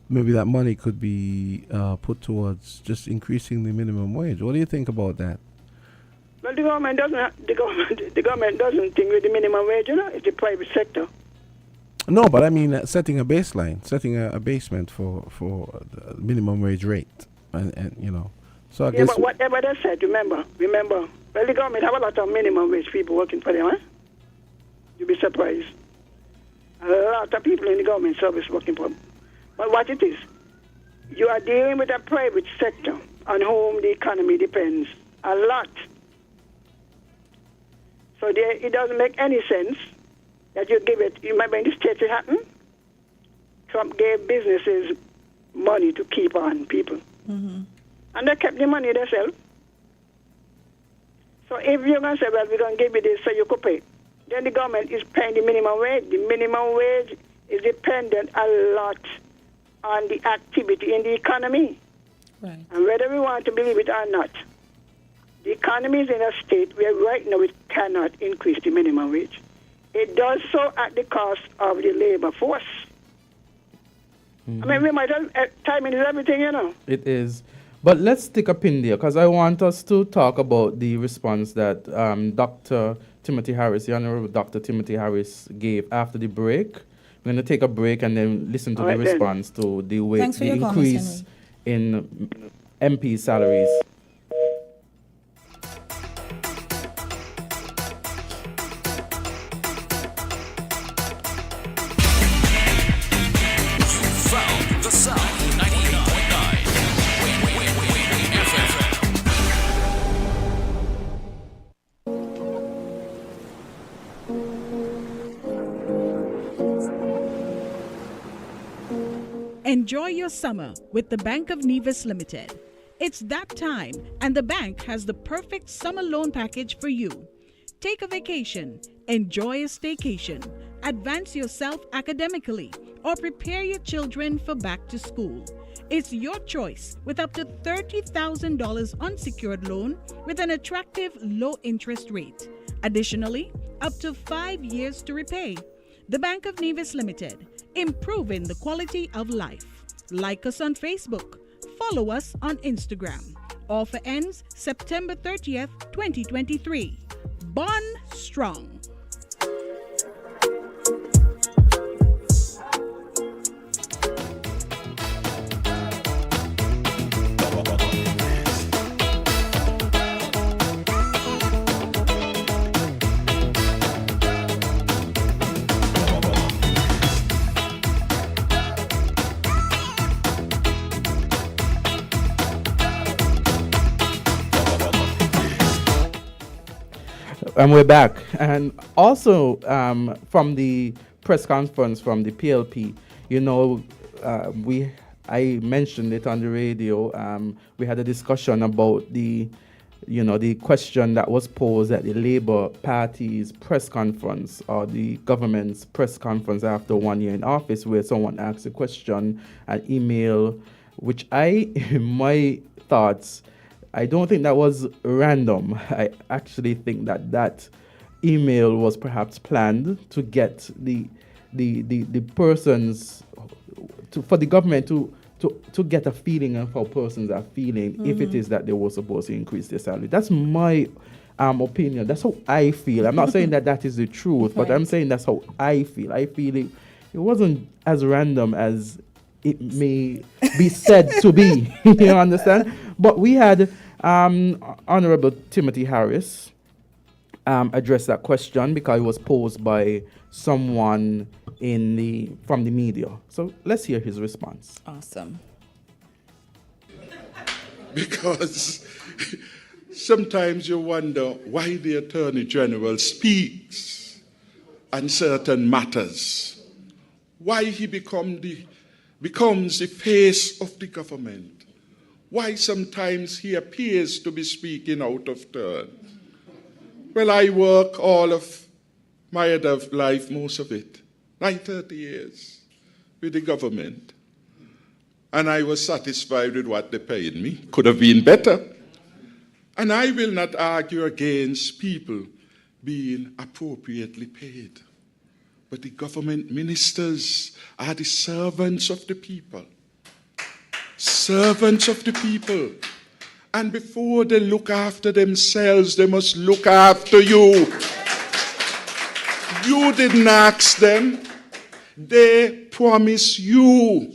maybe that money could be put towards just increasing the minimum wage. What do you think about that? Well, the government doesn't think with the minimum wage, it's the private sector. No, but I mean setting a baseline, setting a basement for the minimum wage rate, and. So I guess but whatever they said, remember, well, the government have a lot of minimum wage people working for them, huh? You'll be surprised. A lot of people in the government service working for them. But what it is, you are dealing with a private sector on whom the economy depends a lot. So it doesn't make any sense that you give it. You remember in the States it happened? Trump gave businesses money to keep on people. Mm-hmm. And they kept the money themselves. So if you're going to say, well, we're going to give you this so you could pay, then the government is paying the minimum wage. The minimum wage is dependent a lot on the activity in the economy. Right. And whether we want to believe it or not, the economy is in a state where right now it cannot increase the minimum wage. It does so at the cost of the labor force. Mm-hmm. I mean, we might have, timing is everything, It is. But let's take a pin there, because I want us to talk about the response that Dr. Timothy Harris, the Honorable Dr. Timothy Harris, gave after the break. We're going to take a break and then listen to the response to the increase in MP salaries. Found the sound 98.9. Enjoy your summer with the Bank of Nevis Limited. It's that time, and the bank has the perfect summer loan package for you. Take a vacation, enjoy a staycation, advance yourself academically, or prepare your children for back to school. It's your choice with up to $30,000 unsecured loan with an attractive low interest rate. Additionally, up to 5 years to repay. The Bank of Nevis Limited, improving the quality of life. Like us on Facebook. Follow us on Instagram. Offer ends September 30th, 2023. Bond strong. And we're back. And also from the press conference from the PLP, you know, I mentioned it on the radio. We had a discussion about the question that was posed at the Labour Party's press conference or the government's press conference after 1 year in office, where someone asked a question, an email, which in my thoughts, I don't think that was random. I actually think that email was perhaps planned to get the persons, for the government to get a feeling of how persons are feeling if it is that they were supposed to increase their salary. That's my opinion. That's how I feel. I'm not saying that is the truth, but I'm saying that's how I feel. I feel it wasn't as random as it may be said to be. You understand? But we had Honorable Timothy Harris address that question because it was posed by someone from the media. So let's hear his response. Awesome. Because sometimes you wonder why the Attorney General speaks on certain matters, why he becomes the face of the government, why sometimes he appears to be speaking out of turn. Well, I work all of my adult life, most of it, 30 years, with the government. And I was satisfied with what they paid me. Could have been better. And I will not argue against people being appropriately paid. But the government ministers are the servants of the people. Servants of the people. And before they look after themselves, they must look after you. You didn't ask them. They promise you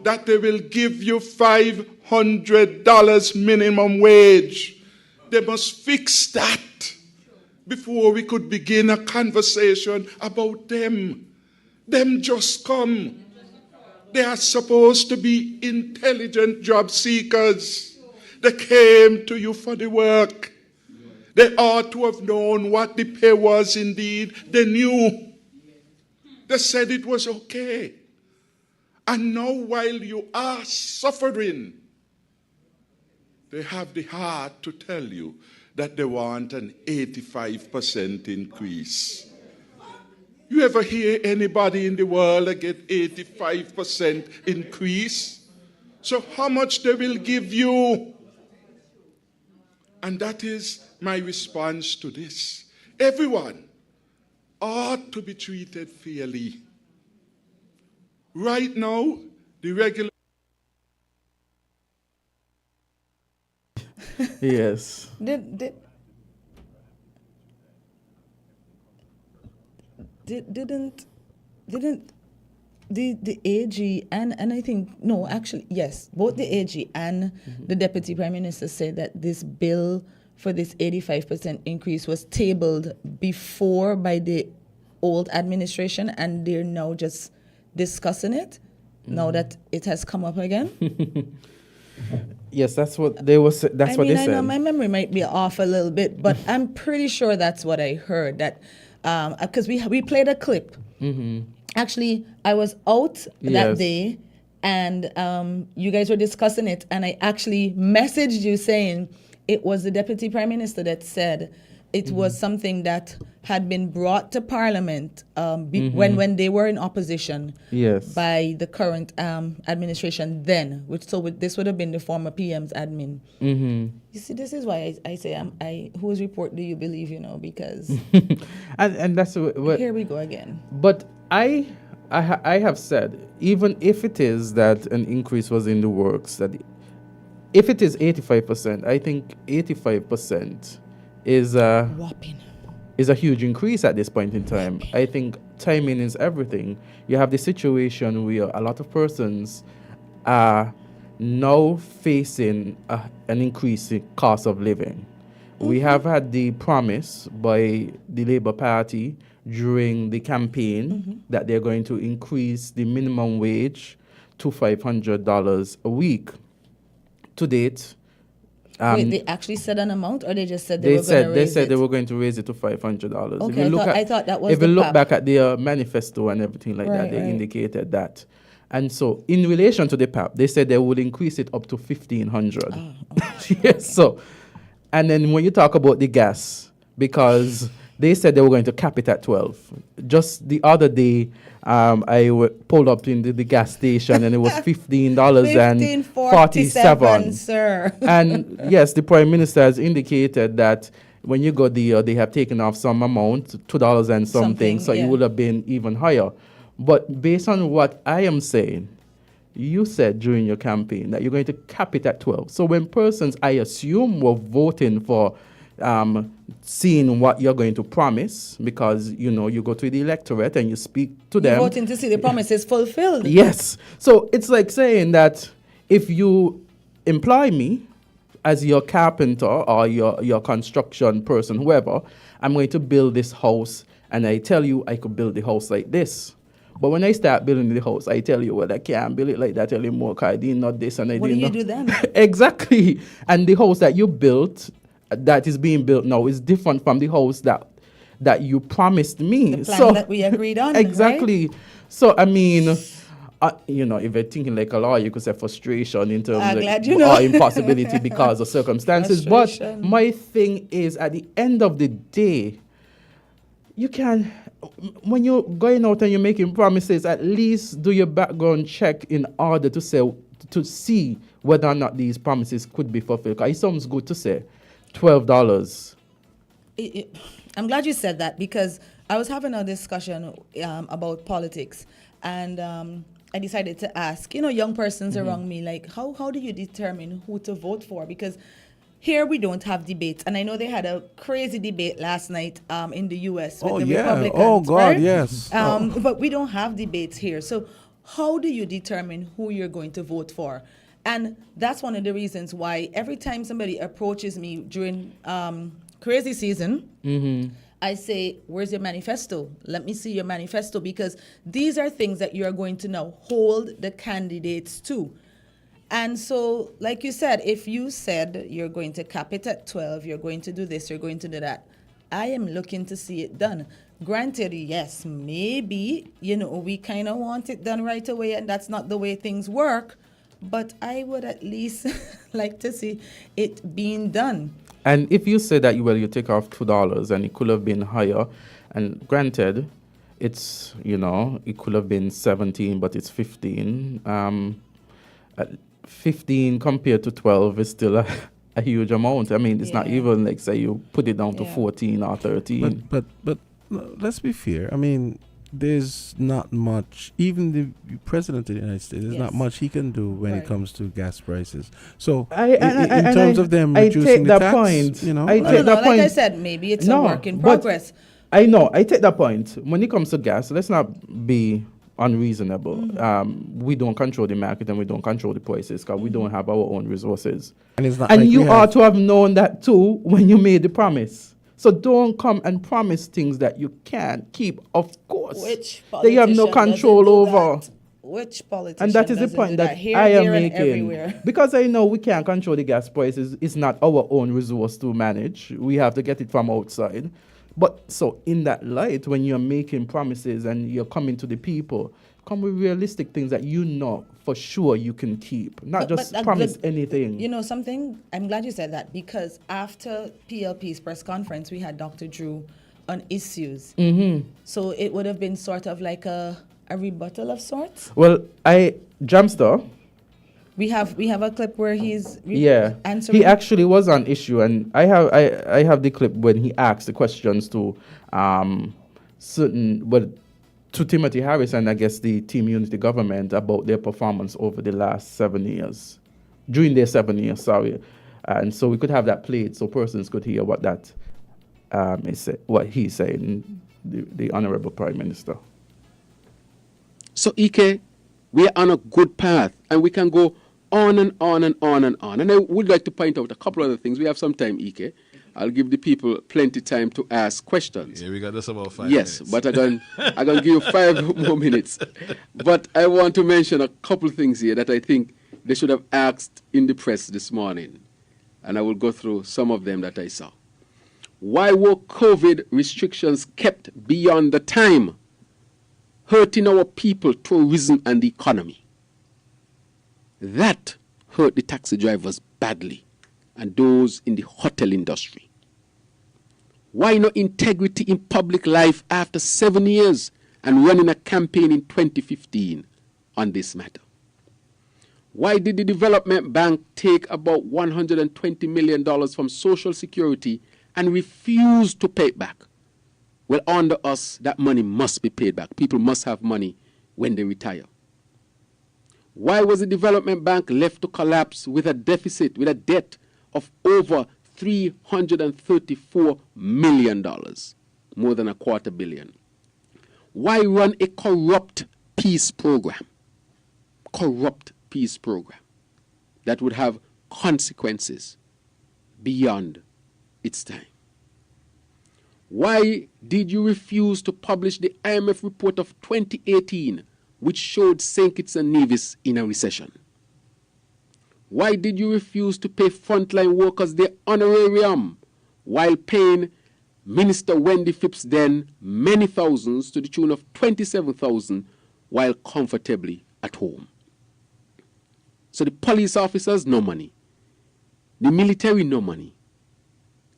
that they will give you $500 minimum wage. They must fix that before we could begin a conversation about them. Them just come. They are supposed to be intelligent job seekers. They came to you for the work. They ought to have known what the pay was indeed. They knew. They said it was okay. And now while you are suffering, they have the heart to tell you that they want an 85% increase. You ever hear anybody in the world that get 85% increase? So how much they will give you? And that is my response to this. Everyone ought to be treated fairly. Right now, the regular... Yes. Didn't the AG and I think, no, actually, yes, both the AG and the Deputy Prime Minister said that this bill for this 85% increase was tabled before by the old administration and they're now just discussing it now that it has come up again? Yes, that's what they was. That's what they said. I know my memory might be off a little bit, but I'm pretty sure that's what I heard. That because we played a clip. Actually, I was out that day, and you guys were discussing it, and I actually messaged you saying it was the Deputy Prime Minister that said it was something that had been brought to Parliament when they were in opposition by the current administration then, this would have been the former PM's admin. You see, this is why I say, whose report do you believe, because... and that's what... Here we go again. But I have said, even if it is that an increase was in the works, that if it is 85%, I think 85% is whopping. Is a huge increase at this point in time. I think timing is everything. You have the situation where a lot of persons are now facing an increase in cost of living. We have had the promise by the Labour Party during the campaign that they're going to increase the minimum wage to $500 a week. To date, Wait, they actually said an amount, or they just said they were going to raise They said it? they were going to raise it to $500. Okay, I thought that was if the you look PAP. back at their manifesto and everything like that, they indicated that. And so, in relation to the PAP, they said they would increase it up to $1,500. Yes. So, and then when you talk about the gas, because they said they were going to cap it at 12. Just the other day, pulled up in the gas station and it was $15.47, sir. And yes, the Prime Minister has indicated that when you got they have taken off some amount, $2 and something, so it would have been even higher. But based on what I am saying, you said during your campaign that you're going to cap it at 12. So when persons, I assume, were voting for seeing what you're going to promise, because, you go to the electorate and you speak to them. You're voting to see the promises fulfilled. Yes. So it's like saying that if you employ me as your carpenter or your construction person, whoever, I'm going to build this house, and I tell you I could build the house like this. But when I start building the house, I tell you, well, I can't build it like that anymore, because I did not this and I what did do you not. do then? Exactly. And the house that you built, that is being built now, is different from the house that you promised me. The plan that we agreed on. Exactly. Right? So, I mean, if you're thinking like a lawyer, you could say frustration in terms of or impossibility because of circumstances. But my thing is, at the end of the day, you can, when you're going out and you're making promises, at least do your background check in order to see whether or not these promises could be fulfilled. Because it sounds good to say $12. I'm glad you said that, because I was having a discussion about politics, and I decided to ask, young persons around me, like, how do you determine who to vote for? Because here we don't have debates, and I know they had a crazy debate last night in the U.S. with the Republicans. Oh, God, right? yes. But we don't have debates here. So how do you determine who you're going to vote for? And that's one of the reasons why every time somebody approaches me during crazy season, I say, where's your manifesto? Let me see your manifesto, because these are things that you are going to now hold the candidates to. And so, like you said, if you said you're going to cap it at 12, you're going to do this, you're going to do that, I am looking to see it done. Granted, yes, maybe, we kind of want it done right away, and that's not the way things work, but I would at least like to see it being done. And if you say that you take off $2 and it could have been higher, and granted, it's, it could have been 17, but it's 15. 15 compared to 12 is still a huge amount. I mean, it's not even like, say, you put it down to 14 or 13. But let's be fair. I mean, there's not much, even the president of the United States, there's not much he can do when it comes to gas prices. So in terms of them reducing the tax, I take that point. Like I said, maybe it's a work in progress. I know, I take that point. When it comes to gas, let's not be unreasonable. We don't control the market and we don't control the prices because we don't have our own resources. And it's not like you ought to have known that too when you made the promise. So don't come and promise things that you can't keep, of course. That you have no control over. Which politician? And that is the point that I am making. Because I know we can't control the gas prices. It's not our own resource to manage. We have to get it from outside. But so in that light, when you're making promises and you're coming to the people, come with realistic things that for sure you can keep. Not just promise anything. You know something? I'm glad you said that, because after PLP's press conference, we had Dr. Drew on issues. So it would have been sort of like a rebuttal of sorts. Well, Jamster. We have a clip where he's answering. He actually was on issue, and I have the clip when he asked the questions to to Timothy Harris and I guess the Team Unity government about their performance over the last 7 years, during their 7 years, sorry. And so we could have that played so persons could hear what that what he's saying, the Honorable Prime Minister. So, Ike, we are on a good path, and we can go on and on and on and on. And I would like to point out a couple other things. We have some time, Ike. I'll give the people plenty time to ask questions. Yeah, we got just about 5 minutes. Yes, but I'm going to give you 5 more minutes. But I want to mention a couple things here that I think they should have asked in the press this morning. and I will go through some of them that I saw. Why were COVID restrictions kept beyond the time, hurting our people, tourism, and the economy? That hurt the taxi drivers badly and those in the hotel industry. Why no integrity in public life after 7 years and running a campaign in 2015 on this matter? Why did the Development Bank take about $120 million from Social Security and refuse to pay it back? Well, under us, that money must be paid back. People must have money when they retire. Why was the Development Bank left to collapse with a deficit, with a debt of over $334 million, more than $250 million? Why run a corrupt peace program? Corrupt peace program that would have consequences beyond its time. Why did you refuse to publish the IMF report of 2018, which showed St. Kitts and Nevis in a recession? Why did you refuse to pay frontline workers their honorarium while paying Minister Wendy Phipps then many thousands to the tune of 27,000 while comfortably at home? So the police officers, no money. The military, no money.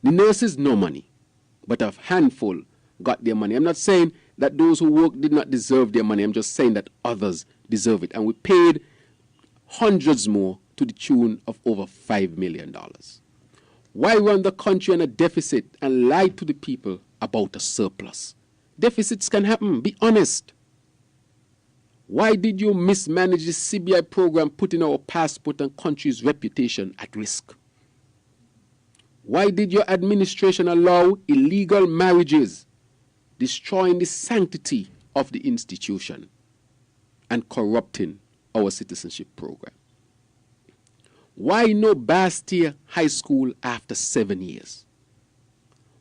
The nurses, no money. But a handful got their money. I'm not saying that those who work did not deserve their money. I'm just saying that others deserve it. And we paid hundreds more to the tune of over $5 million. Why run the country on a deficit and lie to the people about a surplus? Deficits can happen. Be honest. Why did you mismanage the CBI program, putting our passport and country's reputation at risk? Why did your administration allow illegal marriages, destroying the sanctity of the institution and corrupting our citizenship program? Why no Bastia High School after 7 years?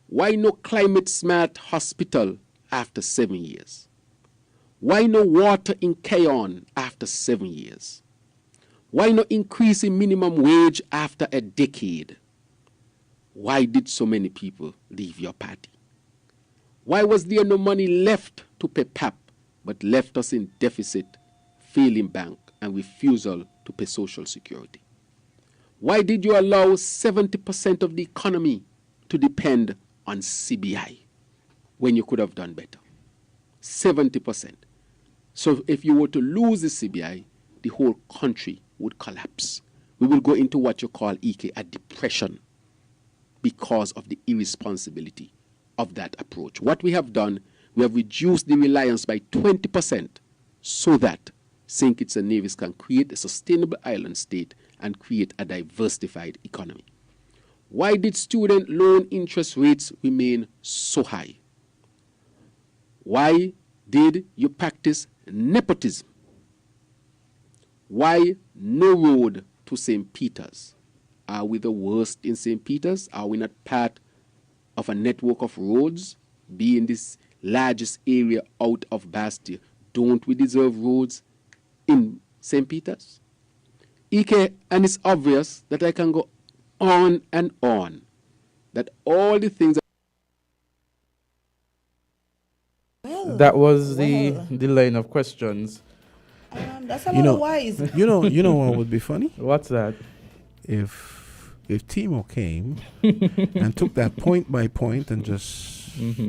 Why no Climate Smart Hospital after 7 years? Why no water in Cayon after 7 years? Why no increase in minimum wage after a decade? Why did so many people leave your party? Why was there no money left to pay PAP, but left us in deficit, failing bank, and refusal to pay Social Security? Why did you allow 70% of the economy to depend on CBI when you could have done better? 70%. So if you were to lose the CBI, the whole country would collapse. We will go into what you call, EK, a depression because of the irresponsibility of that approach. What we have done, we have reduced the reliance by 20% so that St. Kitts and Nevis can create a sustainable island state and create a diversified economy. Why did student loan interest rates remain so high? Why did you practice nepotism? Why no road to St. Peter's? Are we the worst in St. Peter's? Are we not part of a network of roads? Being this largest area out of Bastia, don't we deserve roads in St. Peter's? EK, and it's obvious that I can go on and on, that all the things that was the line of questions. That's a lot of wise. You know what would be funny? What's that? If Timo came and took that point by point and just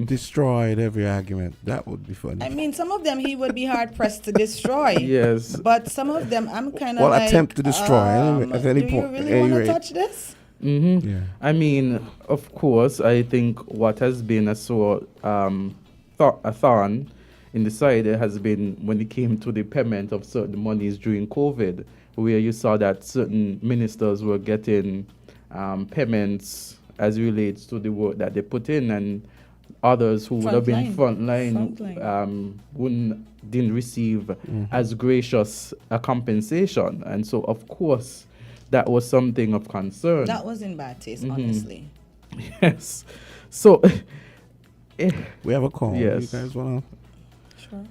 destroyed every argument, that would be funny. I mean, some of them he would be hard pressed to destroy. Yes. But some of them I'm kind of Well, like, attempt to destroy at any do point. you really want to touch this? Mm-hmm. Yeah. I mean, of course, I think what has been a thorn in the side has been when it came to the payment of certain monies during COVID, where you saw that certain ministers were getting payments as relates to the work that they put in, and others who would have been frontline didn't receive as gracious a compensation. And so, of course, that was something of concern. That was in bad taste, honestly. Yes. So, we have a call. Yes. You guys want to? Sure.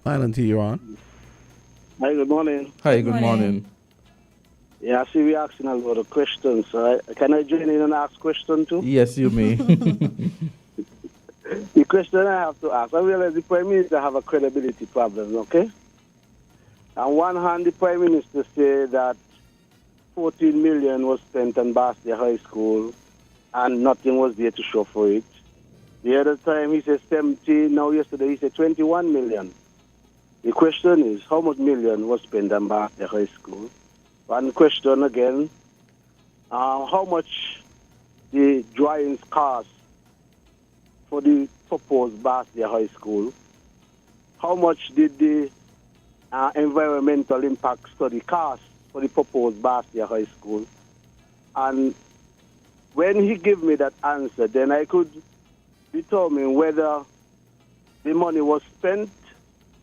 Island T, you're on. Hi, good morning. Hi, good morning. Yeah, I see we asking a lot of questions. Can I join in and ask question too? Yes, you may. The question I have to ask, I realize the Prime Minister have a credibility problem, okay? On one hand, the Prime Minister say that 14 million was spent on Bastia High School and nothing was there to show for it. The other time he said 70, now yesterday he said 21 million. The question is, how much million was spent on Bastia High School? One question again, how much the drawings cost for the proposed Bastia High School? How much did the environmental impact study cost for the proposed Bastia High School? And when he gave me that answer, then I could determine whether the money was spent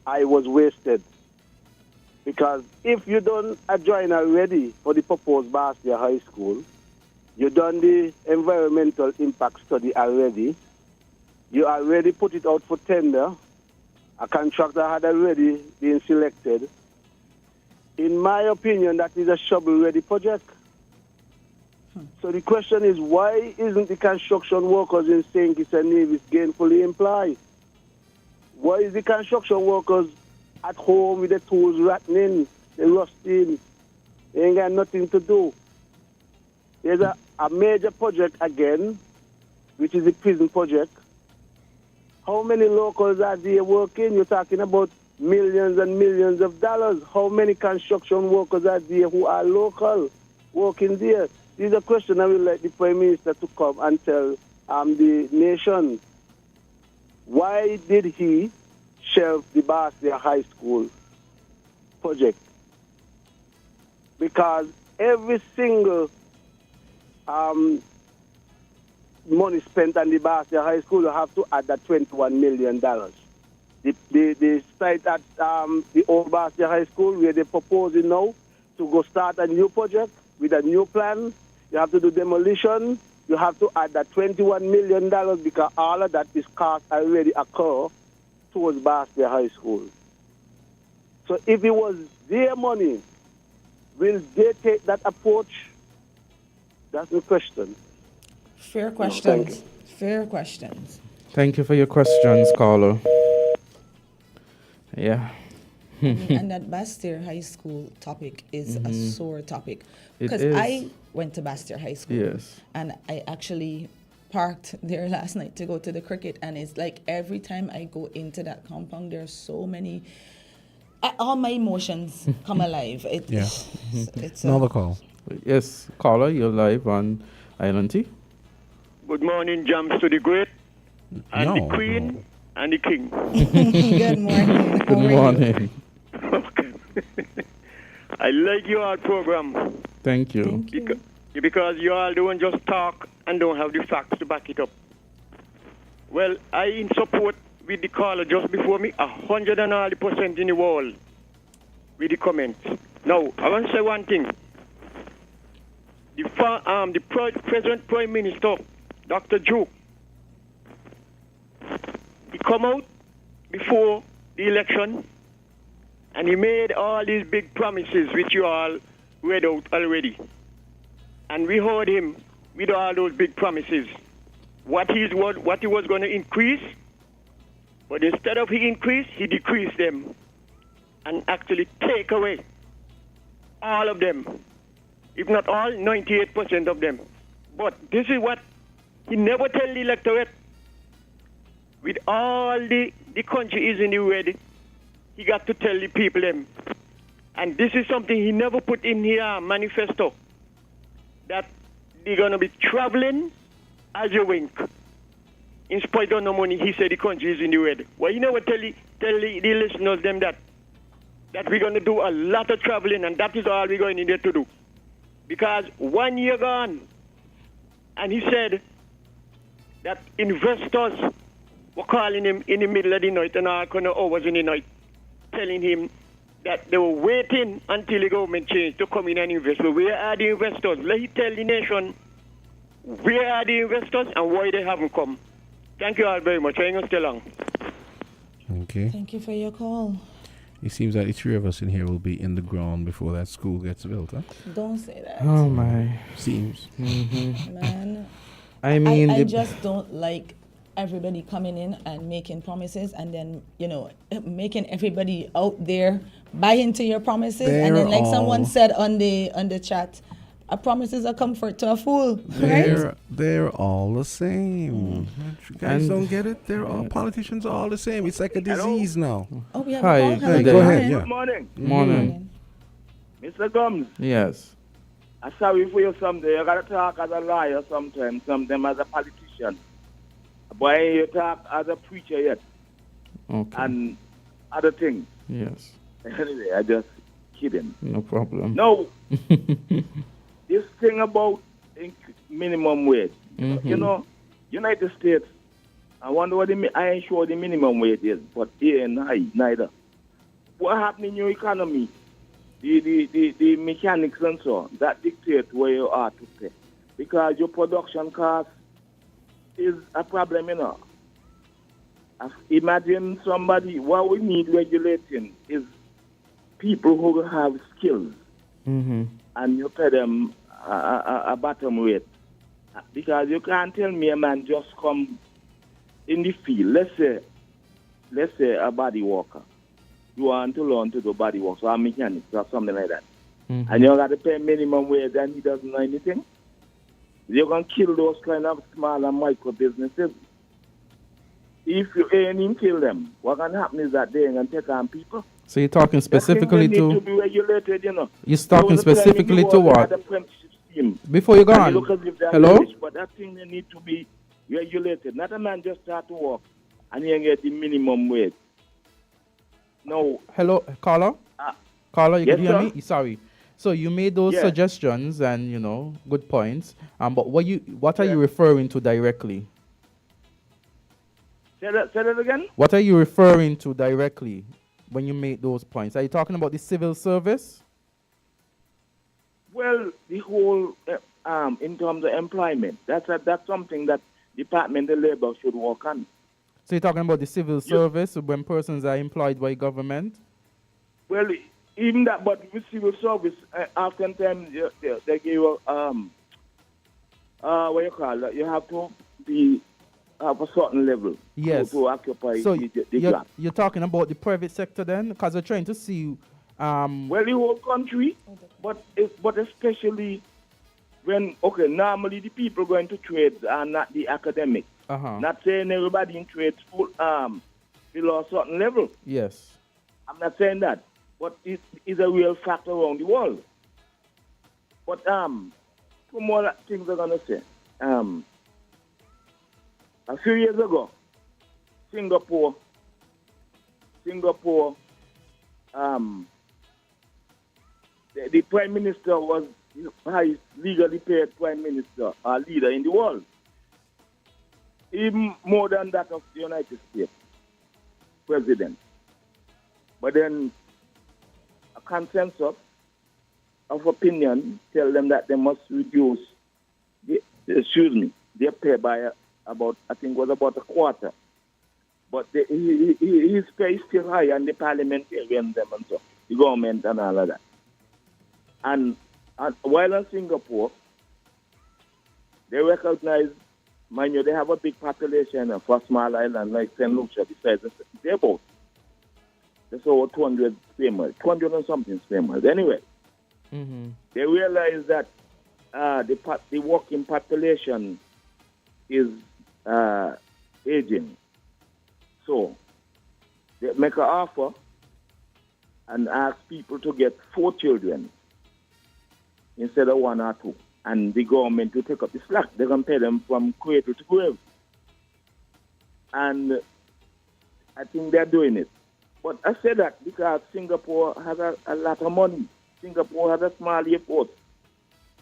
or it was wasted. Because if you done a join already for the proposed Bastia High School, you done the environmental impact study already, you already put it out for tender, a contractor had already been selected. In my opinion, that is a shovel-ready project. So the question is, why isn't the construction workers in St. Kitts and Nevis gainfully employed? Why is the construction workers at home with the tools rotting, they rusting, they ain't got nothing to do? There's a major project again, which is the prison project. How many locals are there working? You're talking about millions and millions of dollars. How many construction workers are there who are local working there? These are questions I would like the Prime Minister to come and tell the nation. Why did he shelve the Bastia High School project? Because every single money spent on the Bastia High School, you have to add that $21 million. The site at the old Bastia High School, where they're proposing now to go start a new project with a new plan, you have to do demolition. You have to add that $21 million because all of that is cost already occur towards Bastia High School. So if it was their money, will they take that approach? That's the question. Fair questions. Fair questions. Thank you for your questions, caller. Yeah. And that Bastia High School topic is a sore topic. Because I went to Bastia High School. Yes. And I actually parked there last night to go to the cricket. And it's like every time I go into that compound, there's so many... all my emotions come alive. It's another call. Yes, caller, you're live on Island T. Good morning, Jams to the Great, and the Queen, and the King. Good morning. Good morning. Okay. I like your program. Thank you. Because you all don't just talk and don't have the facts to back it up. Well, I in support with the caller just before me, 100% in the wall with the comments. Now, I want to say one thing. The present Prime Minister, Dr. Duke, he come out before the election and he made all these big promises which you all read out already. And we heard him with all those big promises. What he was going to increase, but instead of he increased, he decreased them and actually take away all of them. If not all, 98% of them. But this is what he never tell the electorate. With all the country is in the red, he got to tell the people them. And this is something he never put in his manifesto. That they're going to be traveling as you wink. In spite of no money, he said the country is in the red. Well, he never tell the listeners them that we're going to do a lot of traveling and that is all we're going to need to do. Because 1 year gone, and he said that investors were calling him in the middle of the night and all kind of hours in the night, telling him that they were waiting until the government changed to come in and invest. But where are the investors? Let me tell the nation where are the investors and why they haven't come. Thank you all very much. I ain't going to stay long. Okay. Thank you for your call. It seems that the three of us in here will be in the ground before that school gets built, huh? Don't say that. Oh my. Seems. Man. I mean, I the- just don't like everybody coming in and making promises and then, making everybody out there buy into your promises. And then, like someone said on the chat, a promise is a comfort to a fool, right? They're all the same. You guys And- don't get it? They're all politicians are all the same. It's like a disease now. Oh, we have Hi. a call. Hey, go ahead. Yeah. Good morning. Morning. Mr. Gumbs, Yes. I'm sorry for you someday. You gotta talk as a lawyer sometimes as a politician. But you talk as a preacher yet. Okay. And other things. Yes. Anyway, I just kidding. No problem. No. This thing about minimum wage. Mhm. You know, United States, I wonder what I ain't sure the minimum wage is, but here ain't high neither. What happened in your economy? The mechanics and so on, that dictate where you are to pay. Because your production cost is a problem, Imagine somebody, what we need regulating is people who have skills Mm-hmm. and you pay them a bottom rate. Because you can't tell me a man just come in the field. Let's say a body worker. You want to learn to do body work, so a mechanic or something like that. Mm-hmm. And you got to pay minimum wage and he doesn't know anything. You're going to kill those kind of small and micro businesses. If you ain't him kill them, what can happen is that they ain't going to take on people. So you're talking specifically That thing to... need to be regulated, You're talking specifically to what? Before you go And on. you look as if they're Hello? rich, but that thing they need to be regulated. Not a man just start to work and he ain't get the minimum wage. No. Hello, caller? Caller, you Yes, can hear sir? me? Sorry. So you made those Yeah. suggestions and, good points. But what are you referring to directly? Say that again? What are you referring to directly when you make those points? Are you talking about the civil service? Well, the whole, in terms of employment, that's something that Department of Labor should work on. So you're talking about the civil service when persons are employed by government? Well, even that, but with civil service, oftentimes they give you, what you call it, you have to be of a certain level Yes. to occupy So the you're, job. you're talking about the private sector then? Because we're trying to see... Well, the whole country, but especially when, normally the people going to trades are not the academics. Uh-huh. Not saying everybody in trades below a certain level. Yes. I'm not saying that, but it is a real fact around the world. But two more things I'm gonna say. A few years ago, Singapore, the prime minister was the highest legally paid prime minister or leader in the world, even more than that of the United States president. But then a consensus of opinion tell them that they must reduce their pay by about, I think it was about a quarter. But his pay is still high, and the parliamentarians them and so, the government and all of that. And while in Singapore, they recognize, mind you, they have a big population for a small island like St. Lucia, besides they're both. There's over 200 square miles, 200 and something square miles. Anyway, Mm-hmm. they realize that the working population is aging. So they make an offer and ask people to get 4 children instead of 1 or 2. And the government will take up the slack. They're going to pay them from cradle to grave. And I think they're doing it. But I say that because Singapore has a lot of money. Singapore has a small airport.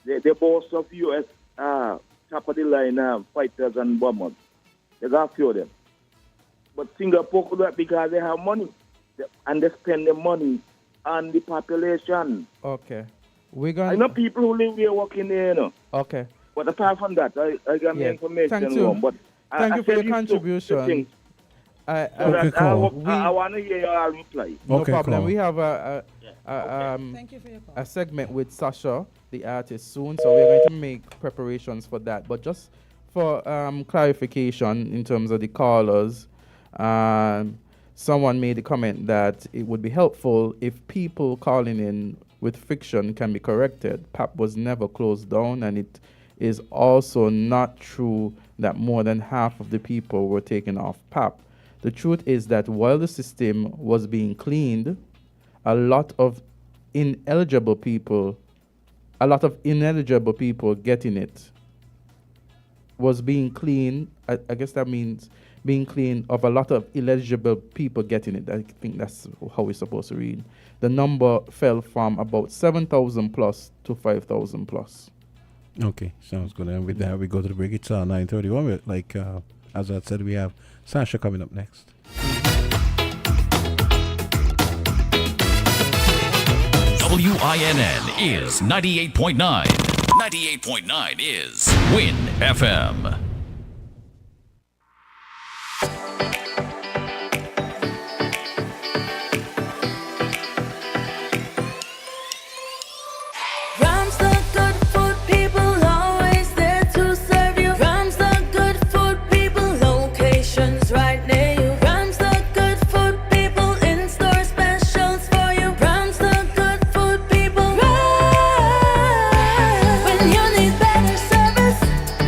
They boast of U.S. top of the line fighters and bombers. They got a few of them. But Singapore could not because they have money. And they spend the money on the population. Okay. I know people who live there working there, Okay. But apart from that, I got my information Thank you. wrong. But Thank I you for said your these two contribution. things. So that I want to hear your reply. No Okay, problem. cool. We have a segment with Sasha, the artist, soon, so we're going to make preparations for that. But just for clarification in terms of the callers, someone made a comment that it would be helpful if people calling in with fiction can be corrected. PAP was never closed down, and it is also not true that more than half of the people were taken off PAP. The truth is that while the system was being cleaned, a lot of ineligible people getting it was being cleaned. I guess that means being clean of a lot of illegible people getting it. I think that's how we're supposed to read. The number fell from about 7,000 plus to 5,000 plus. Okay, sounds good. And with that, we go to the break. It's 9:31. Like as I said, we have Sasha coming up next. WINN is 98.9. 98.9 is Win FM. Rams the good food people, always there to serve you. Rams the good food people, locations right near you. Rams the good food people, in-store specials for you. Rams the good food people. Rams. When you need better service,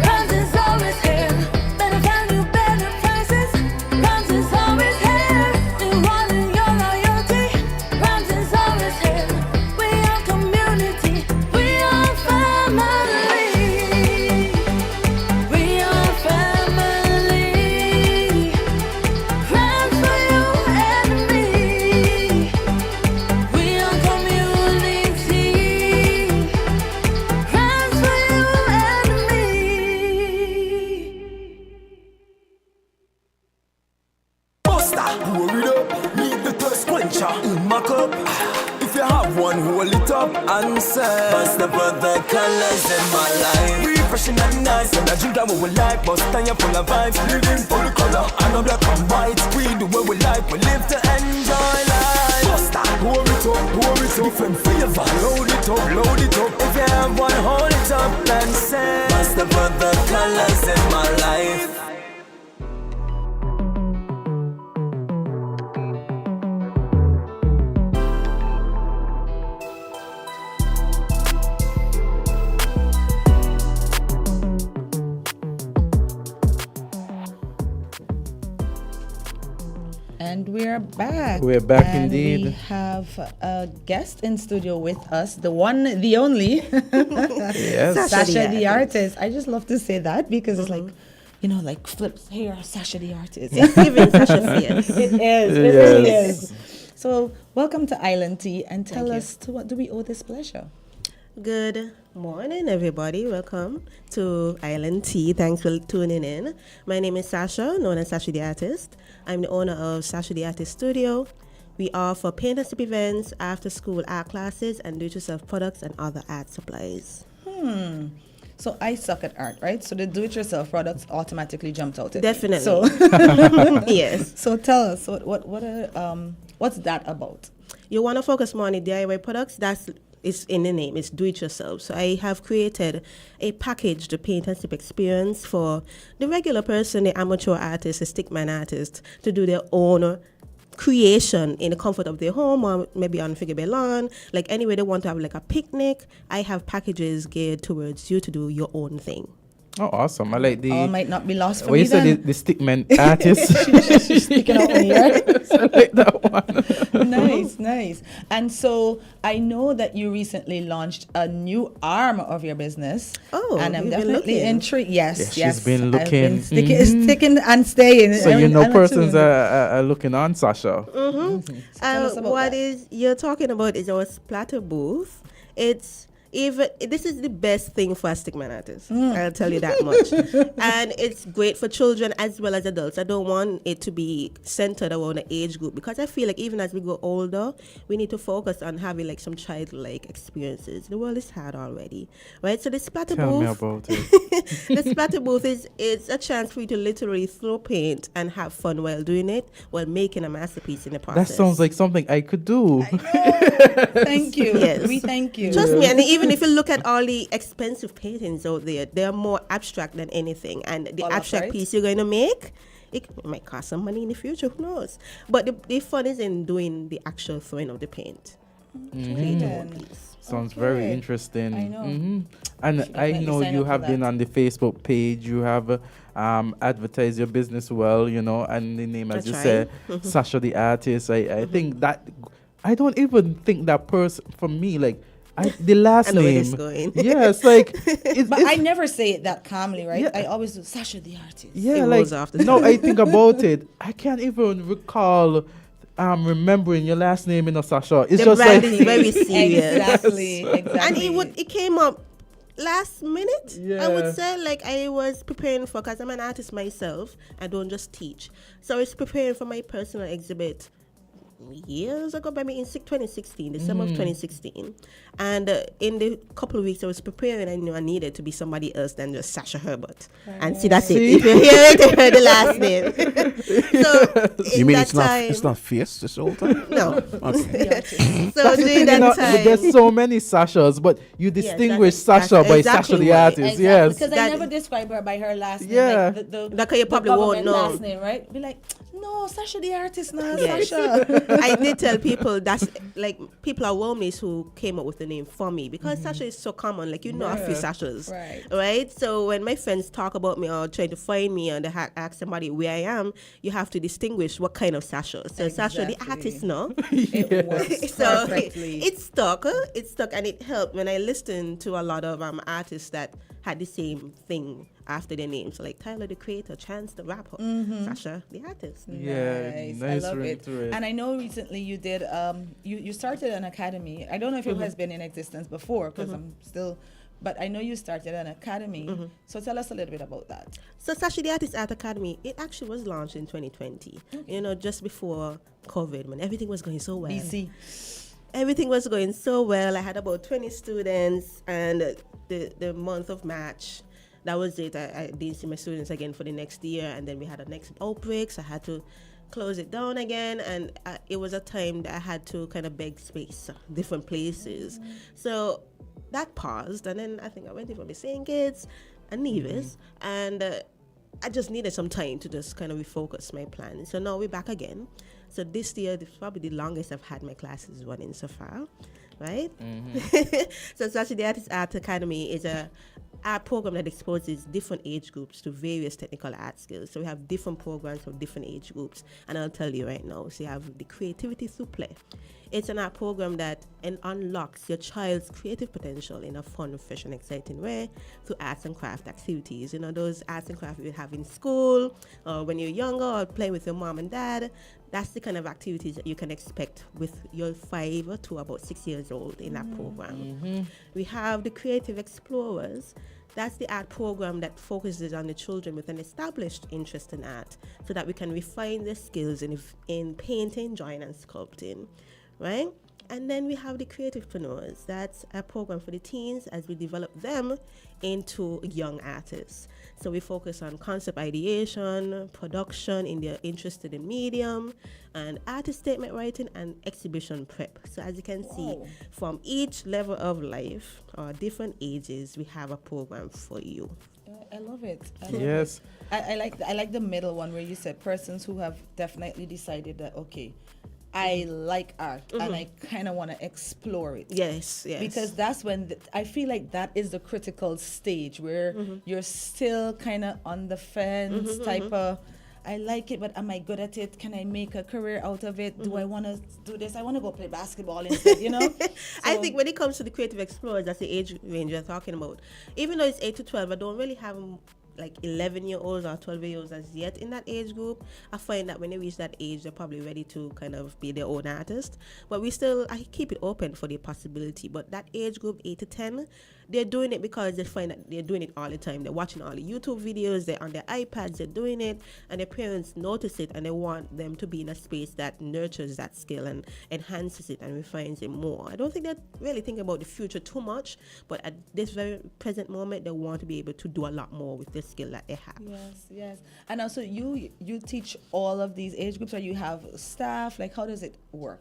Rams is always here. Better value, better prices. Rams is always here. Rewarding your loyalty. Rams is always here. We are community. We are family. We are family. Rams for you and me. We are community. Rams for you and me. Buster, roll it up, meet the thirst quencher in my cup. If you have one, hold it up and say, Buster put the colors in my life. Refreshing and nice, and I drink that what we like. Buster, you're full of vibes, living full color. I know black and white, we do what we like. We live to enjoy life. Buster, pour it up, different flavor. Load it up, load it up. If you have one, hold it up and say, Buster put the colors in my life. And we're back. We're back and indeed. We have a guest in studio with us, the one, the only, Yes. Sasha the artist. I just love to say that because it's like, you know, like flips here, Sasha the artist. It's giving Sasha fears. It is. It really is. So, welcome to Island Tea, and tell us to what do we owe this pleasure? Good morning, everybody. Welcome to Island Tea. Thanks for tuning in. My name is Sasha, known as Sasha the Artist. I'm the owner of Sasha the Artist Studio. We offer paint and sip events, after-school art classes, and do-it-yourself products and other art supplies. So I suck at art, right? So the do-it-yourself products automatically jumped out at me. Definitely. So Yes. So tell us what's that about? You want to focus more on the DIY products? It's in the name. It's do-it-yourself. So I have created a package, the paint and sip experience for the regular person, the amateur artist, the stickman artist, to do their own creation in the comfort of their home or maybe on Figure lawn, like anywhere they want to have like a picnic. I have packages geared towards you to do your own thing. Oh, awesome. I like the... All might not be lost for When me you said then. the stickman artist. She's speaking out in here. I like that one. Nice. And so I know that you recently launched a new arm of your business. Oh, and I'm you've been definitely looking. intrigued. Yes. She's been I've looking. been sticking and staying. So I know persons too. are looking on Sasha. Mm-hmm. Tell us about What that. you're talking about is our splatter booth. It's even this is the best thing for a stickman artist. I'll tell you that much. And it's great for children as well as adults. I don't want it to be centered around an age group because I feel like even as we go older, we need to focus on having like some childlike experiences. The world is hard already, right? So the splatter Tell me booth, about it. the splatter booth is a chance for you to literally throw paint and have fun while doing it, while making a masterpiece in the process. That sounds like something I could do. Thank you. Yes. We thank you. Trust me, and even if you look at all the expensive paintings out there, they are more abstract than anything. And the Oh, that's abstract right. piece you're going to make, it might cost some money in the future, who knows? But the fun is in doing the actual throwing of the paint. Creating one piece. Sounds very interesting. I know. And Should I definitely know sign you up for have been that. on the Facebook page. You have advertised your business well, you know, and the name, as That's you right. said, Sasha the artist. I think that I don't even think that person for me like. The last I know where name. this going. Yes, like But I never say it that calmly, right? Yeah. I always do Sasha the artist. yeah, It like rolls off the no, tongue. I think about it. I can't even recall remembering your last name in a Sasha. It's The just brand like is very serious. Exactly. And it came up last minute. I Yeah. would say like I was preparing for, because I'm an artist myself. I don't just teach. So I was preparing for my personal exhibit years ago, by me in 2016, December of 2016. And in the couple of weeks I was preparing, I knew I needed to be somebody else than just Sasha Herbert. And see, that's it. If you hear it, you heard the last name. So You in mean that it's not time, it's not fierce this whole time? No. Okay. So during that time, there's so many Sashas, but you distinguish Sasha by Sasha the artist. Exactly. Yes. Because I That- never describe her by her last name. Yeah. Like That you probably won't government know. last name, right? Be like, no, Sasha the artist, no, Yes. Sasha. I did tell people that's like people around me who came up with the name for me because Sasha is so common. Like, you know, a few Yeah. Sashas, Right. right? So when my friends talk about me or try to find me and they ask somebody where I am, you have to distinguish what kind of Sasha. So Sasha the Exactly. artist, no. It works So perfectly. it stuck. It stuck, and it helped when I listened to a lot of artists that had the same thing after their names, like Tyler the Creator, Chance the Rapper, Sasha the artist. Yeah, nice I love ring it. to it. And I know recently you did, you started an academy. I don't know if it has been in existence before because I'm still, but I know you started an academy. So tell us a little bit about that. So Sasha the Artist Art Academy, it actually was launched in 2020, you know, just before COVID, when everything was going so well. BC. Everything was going so well. I had about 20 students, and the month of March, that was it. I didn't see my students again for the next year, and then we had a next outbreak, so I had to close it down again, and it was a time that I had to kind of beg space, different places. So that paused, and then I think I went in for my St. Kitts and Nevis, and I just needed some time to just kind of refocus my plan. So now we're back again. So this year, this is probably the longest I've had my classes running so far, right? So Sasha the Artist Art Academy is a art program that exposes different age groups to various technical art skills. So we have different programs for different age groups. And I'll tell you right now, so you have the Creativity Through Play. It's an art program that unlocks your child's creative potential in a fun, fresh, and exciting way through arts and craft activities. You know, those arts and crafts you have in school or when you're younger or playing with your mom and dad. That's the kind of activities that you can expect with your 5 to about 6 years old in that program. We have the Creative Explorers. That's the art program that focuses on the children with an established interest in art so that we can refine their skills in painting, drawing, and sculpting, right? And then we have the Creativepreneurs. That's a program for the teens as we develop them into young artists. So we focus on concept ideation, production in their interested in medium, and artist statement writing and exhibition prep. So as you can see, from each level of life or different ages, we have a program for you. I love it. I love Yes. it. I like the middle one where you said persons who have definitely decided that, okay, I like art and I kind of want to explore it. Yes, yes. Because that's when I feel like that is the critical stage where you're still kind of on the fence type of, I like it, but am I good at it? Can I make a career out of it? Do I want to do this? I want to go play basketball instead, you know? I think when it comes to the Creative Explorers, that's the age range you're talking about. Even though it's 8 to 12, I don't really have like 11-year-olds or 12-year-olds as yet in that age group. I find that when they reach that age, they're probably ready to kind of be their own artist. But I keep it open for the possibility. But that age group, 8 to 10, they're doing it because they find that they're doing it all the time. They're watching all the YouTube videos, they're on their iPads, they're doing it, and their parents notice it, and they want them to be in a space that nurtures that skill and enhances it and refines it more. I don't think they're really thinking about the future too much, but at this very present moment, they want to be able to do a lot more with the skill that they have. Yes. And also, you teach all of these age groups, or you have staff? Like, how does it work?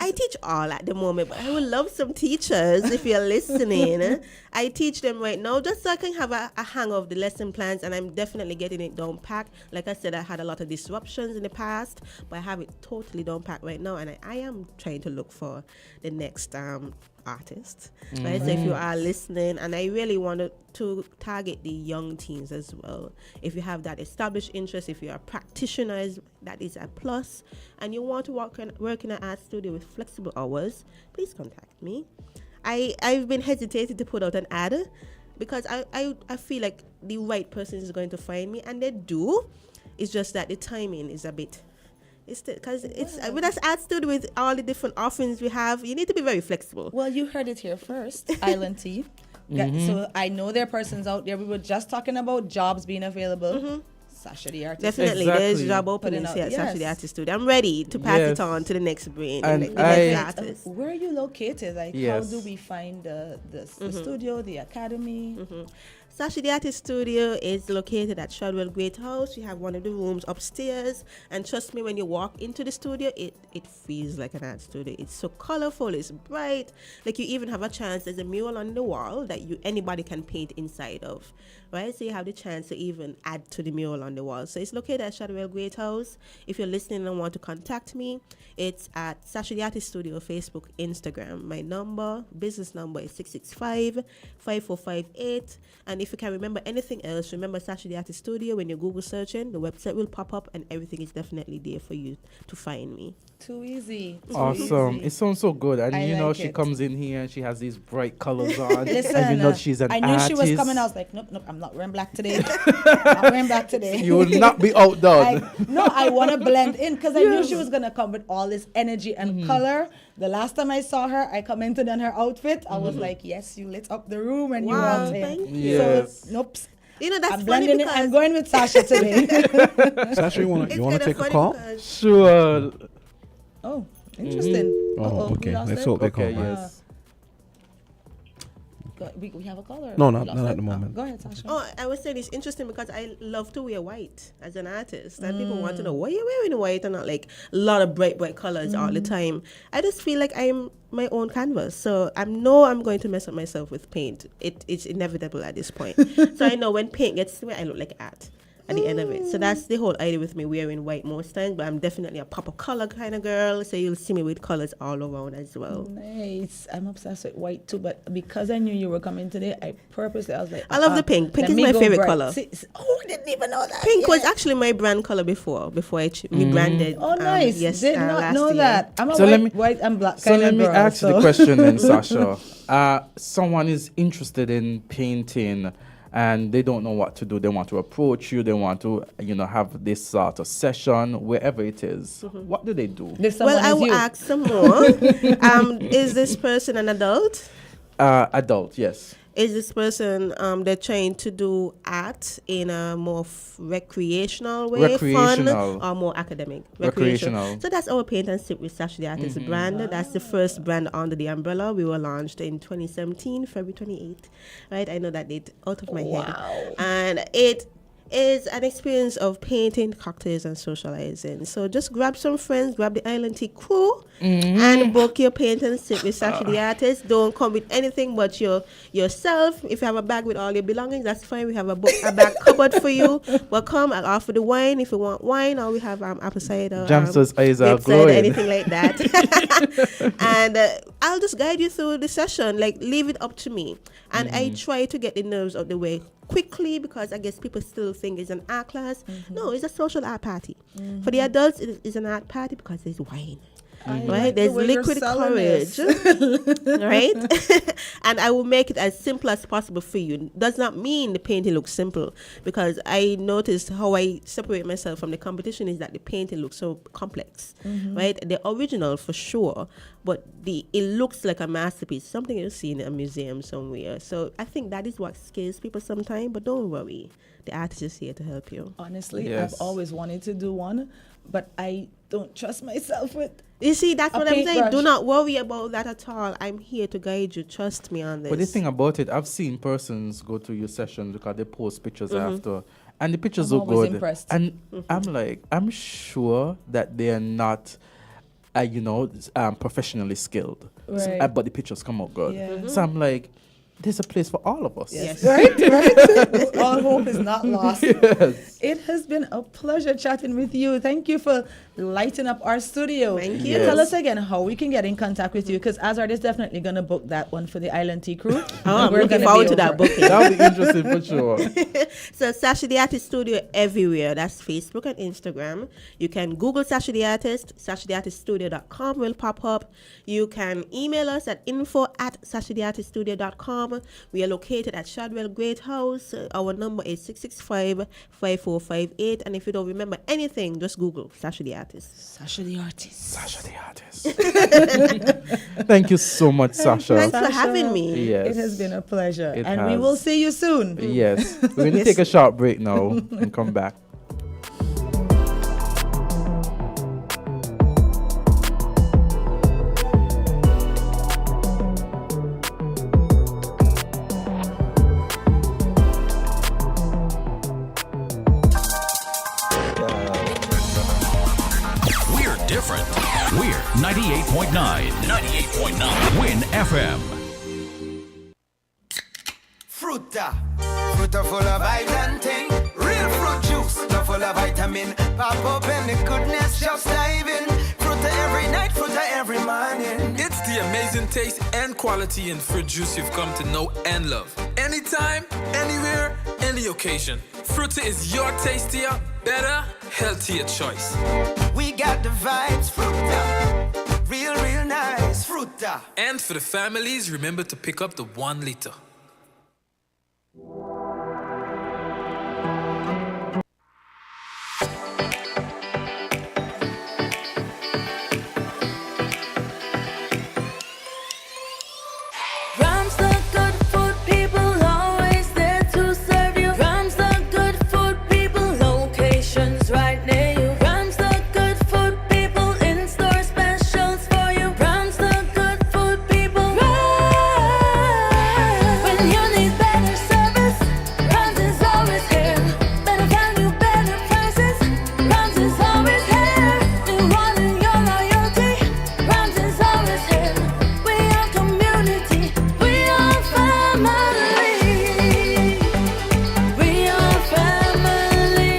I teach all at the moment, but I would love some teachers if you're listening. I teach them right now just so I can have a hang of the lesson plans, and I'm definitely getting it down packed. Like I said, I had a lot of disruptions in the past, but I have it totally down packed right now, and I am trying to look for the next artist. Right? So if you are listening, and I really want to target the young teens as well. If you have that established interest, if you're a practitioner, that is a plus, and you want to work in an art studio with flexible hours, please contact me. I've been hesitating to put out an ad because I feel like the right person is going to find me, and they do. It's just that the timing is a bit. It's because it's with us art studio with all the different offerings we have. You need to be very flexible. Well, you heard it here first, Island Tea. So I know there are persons out there. We were just talking about jobs being available. Sasha the artist. Definitely, there's job openings here at Sasha the Artist Studio. I'm ready to pass it on to the next brain. And where are you located? Like, how do we find the studio, the academy? Sasha the Artist Studio is located at Shadwell Great House. We have one of the rooms upstairs, and trust me, when you walk into the studio, it feels like an art studio. It's so colorful, it's bright. Like, you even have a chance, there's a mural on the wall that anybody can paint inside of, right? So you have the chance to even add to the mural on the wall. So it's located at Shadwell Great House. If you're listening and want to contact me, it's at Sasha the Artist Studio, Facebook, Instagram. My business number is 665-5458. And if you can remember anything else, remember Sasha the Artist Studio. When you Google searching, the website will pop up, and everything is definitely there for you to find me. Too easy. Awesome. It sounds so good. And she comes in here and she has these bright colors on. Listen, and you know she's an artist. I knew she was coming. I was like, nope, I'm not wearing black today. I'm wearing black today. You will not be outdone. I want to blend in because I knew she was going to come with all this energy and color. The last time I saw her, I commented on her outfit. I was like, yes, you lit up the room and you walked in. Thank you. Yes. So, nope. You know, that's I'm funny blending because I'm going with Sasha today. Sasha, you want to take a call? Sure. Oh, interesting. Okay. Let's hope they call. Yes. We have a caller. No, not at the moment. Go ahead, Sasha. Oh, I was saying it's interesting because I love to wear white as an artist, and people want to know why you're wearing white and not like a lot of bright colors all the time. I just feel like I'm my own canvas, so I'm going to mess up myself with paint. It's inevitable at this point. So I know when paint gets to me, I look like art at the end of it. So that's the whole idea with me wearing white most times, but I'm definitely a pop of color kind of girl, so you'll see me with colors all around as well. Nice. I'm obsessed with white too, but because I knew you were coming today, I was like, I love the pink. Pink is my favorite color. I didn't even know that. Pink was actually my brand color before I rebranded. Oh, nice. Did not know that. I'm a white and black kind of girl. So let me ask you the question then, Sasha. Someone is interested in painting and they don't know what to do. They want to approach you. They want to, have this sort of session, wherever it is. What do they do? Well, I will ask some more. Is this person an adult? Adult, yes. Is this person, they're trying to do art in a more recreational way, fun, or more academic? Recreational. So that's our Paint and Sip with Sasha the Artist brand. That's the first brand under the umbrella. We were launched in 2017, February 28th. Right? I know that date out of my head. And it is an experience of painting, cocktails, and socializing. So just grab some friends, grab the Island Tea crew, and book your Paint and Sip with Sasha the Artist. Don't come with anything but yourself. If you have a bag with all your belongings, that's fine. We have a bag cupboard for you. But come, I'll offer the wine if you want wine, or we have apple cider, Jamster's eyes are glowing, anything like that. And I'll just guide you through the session. Like, leave it up to me. And I try to get the nerves out of the way quickly, because I guess people still think it's an art class. No, it's a social art party. For the adults, it is an art party because there's wine. right? There's liquid courage, right? And I will make it as simple as possible for you. Does not mean the painting looks simple, because I noticed how I separate myself from the competition is that the painting looks so complex, right? The original for sure, but it looks like a masterpiece, something you'll see in a museum somewhere. So I think that is what scares people sometimes, but don't worry. The artist is here to help you. Honestly, Yes. I've always wanted to do one, but I don't trust myself with. You see, that's a what I'm saying. paintbrush. Do not worry about that at all. I'm here to guide you. Trust me on this. But the thing about it, I've seen persons go to your session because they post pictures after, and the pictures I'm look always good. impressed. And I'm like, I'm sure that they're not, professionally skilled. Right. But the pictures come out good. Yeah. So I'm like, there's a place for all of us. Yes. Right. All hope is not lost. Yes. It has been a pleasure chatting with you. Thank you for lighting up our studio. Thank you. Yes. Tell us again how we can get in contact with you, because Azard is definitely going to book that one for the Island Tea Crew. I'm We're looking gonna forward be to that over. booking. That would be interesting for sure. So Sasha the Artist Studio everywhere. That's Facebook and Instagram. You can Google Sasha the Artist. SashaTheArtistStudio.com will pop up. You can email us at info@SashaTheArtistStudio.com. We are located at Shadwell Great House. Our number is 665-5458. And if you don't remember anything, just Google Sasha the Artist. Sasha the Artist. Sasha the artist. Thank you so much, Sasha. Thanks for having me. Yes. It has been a pleasure. It and we has. will see you soon. Yes. We're going to take a short break now and come back. We're different. We're 98.9. 98.9. Win FM. Fruta. Fruta full of vitamin thing. Real fruit juice, not full of vitamin. Pop open the goodness, just dive in. Fruta every night, fruta every morning. It's the amazing taste and quality in fruit juice you've come to know and love. Anytime, anywhere, any occasion. Fruta is your tastier, better, healthier choice. We got the vibes, fruta. Real, real nice, fruta. And for the families, remember to pick up the 1 liter. Rams the good food people, always there to serve you. Rams the good food people, locations right near you. Rams the good food people, in-store specials for you. Rams the good food people. When you need better service, Rams is always here. Better value, better prices, Rams is always here. You want your loyalty, Rams is always here. We are community, we are family. We are family.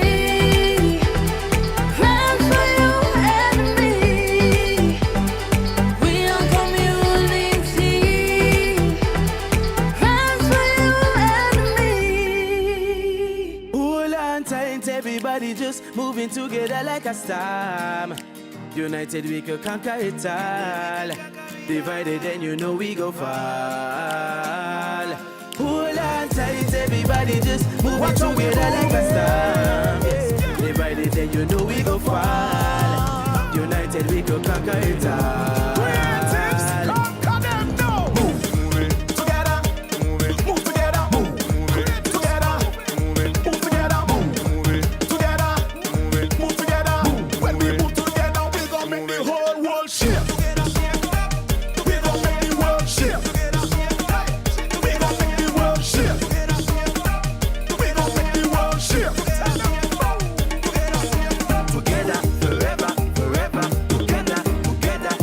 Rams for you and me. We are community. Rams for you and me. Hold on tight, everybody just moving together like a storm. United we could conquer it all. Divided then you know we go fall. Hold on tight, everybody just moving together like a storm. Yes. Divided then you know we go fall. United we could conquer it all. Together, forever, forever, together, together.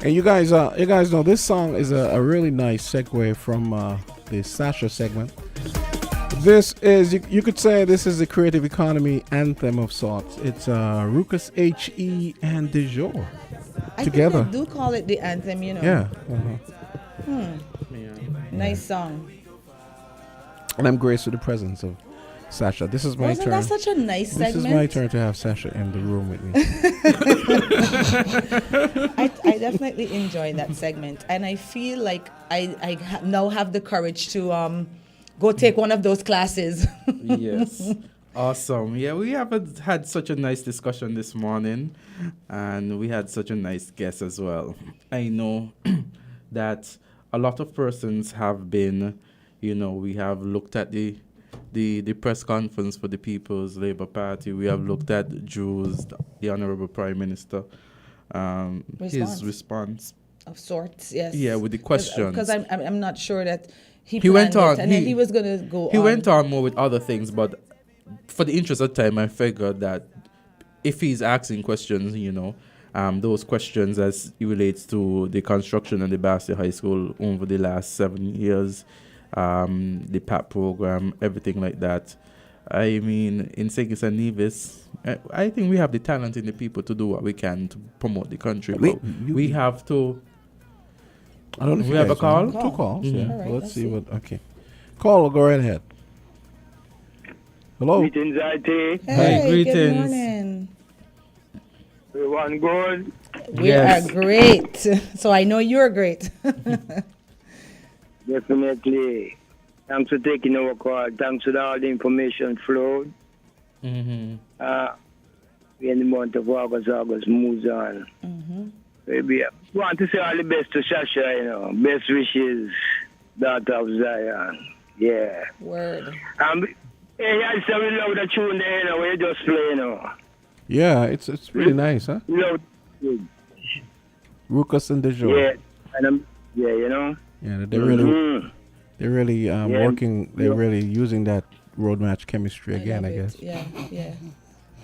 And you guys know this song is a really nice segue from the Sasha segment. This is, you could say this is the creative economy anthem of sorts. It's Ruckus H.E. and De Jour together. I think they do call it the anthem, you know. Yeah. Nice song. And I'm graced with the presence of Sasha. This is my Wasn't turn. that such a nice segment? This is my turn to have Sasha in the room with me. I definitely enjoyed that segment, and I feel like I now have the courage to go take one of those classes. Yes. Awesome. Yeah, we have had such a nice discussion this morning, and we had such a nice guest as well. I know that a lot of persons have been, we have looked at the press conference for the People's Labour Party. We have looked at Drew's, the Honourable Prime Minister, his response. Of sorts, yes. Yeah, with the questions. Because I'm not sure that he went on. and then he was going to go on. He went on more with other things, but for the interest of time, I figured that if he's asking questions, those questions as it relates to the construction of the Bastia High School over the last 7 years, the PAP program, everything like that. I mean, in St. Kitts and Nevis, I think we have the talent in the people to do what we can to promote the country. We have to. I don't know if we have a call. 2 calls. Mm-hmm. Yeah. Right, let's see what. Okay. Call. Go right ahead. Hello. Greetings, IT. Hey, greetings. good morning. Everyone good? We are great. So I know you're great. Definitely. Thanks for taking our call. Thanks for all the information flowed. Mm-hmm. We're in the month of August moves on. Maybe I want to say all the best to Shasha, Best wishes, daughter of Zion. Yeah. Word. Hey, I say we love the tune there, where you just play, Yeah, it's really nice, huh? Love Ruckus and De Jour. Yeah, and Yeah, they're really working. They're really using that road match chemistry again, I guess. Yeah.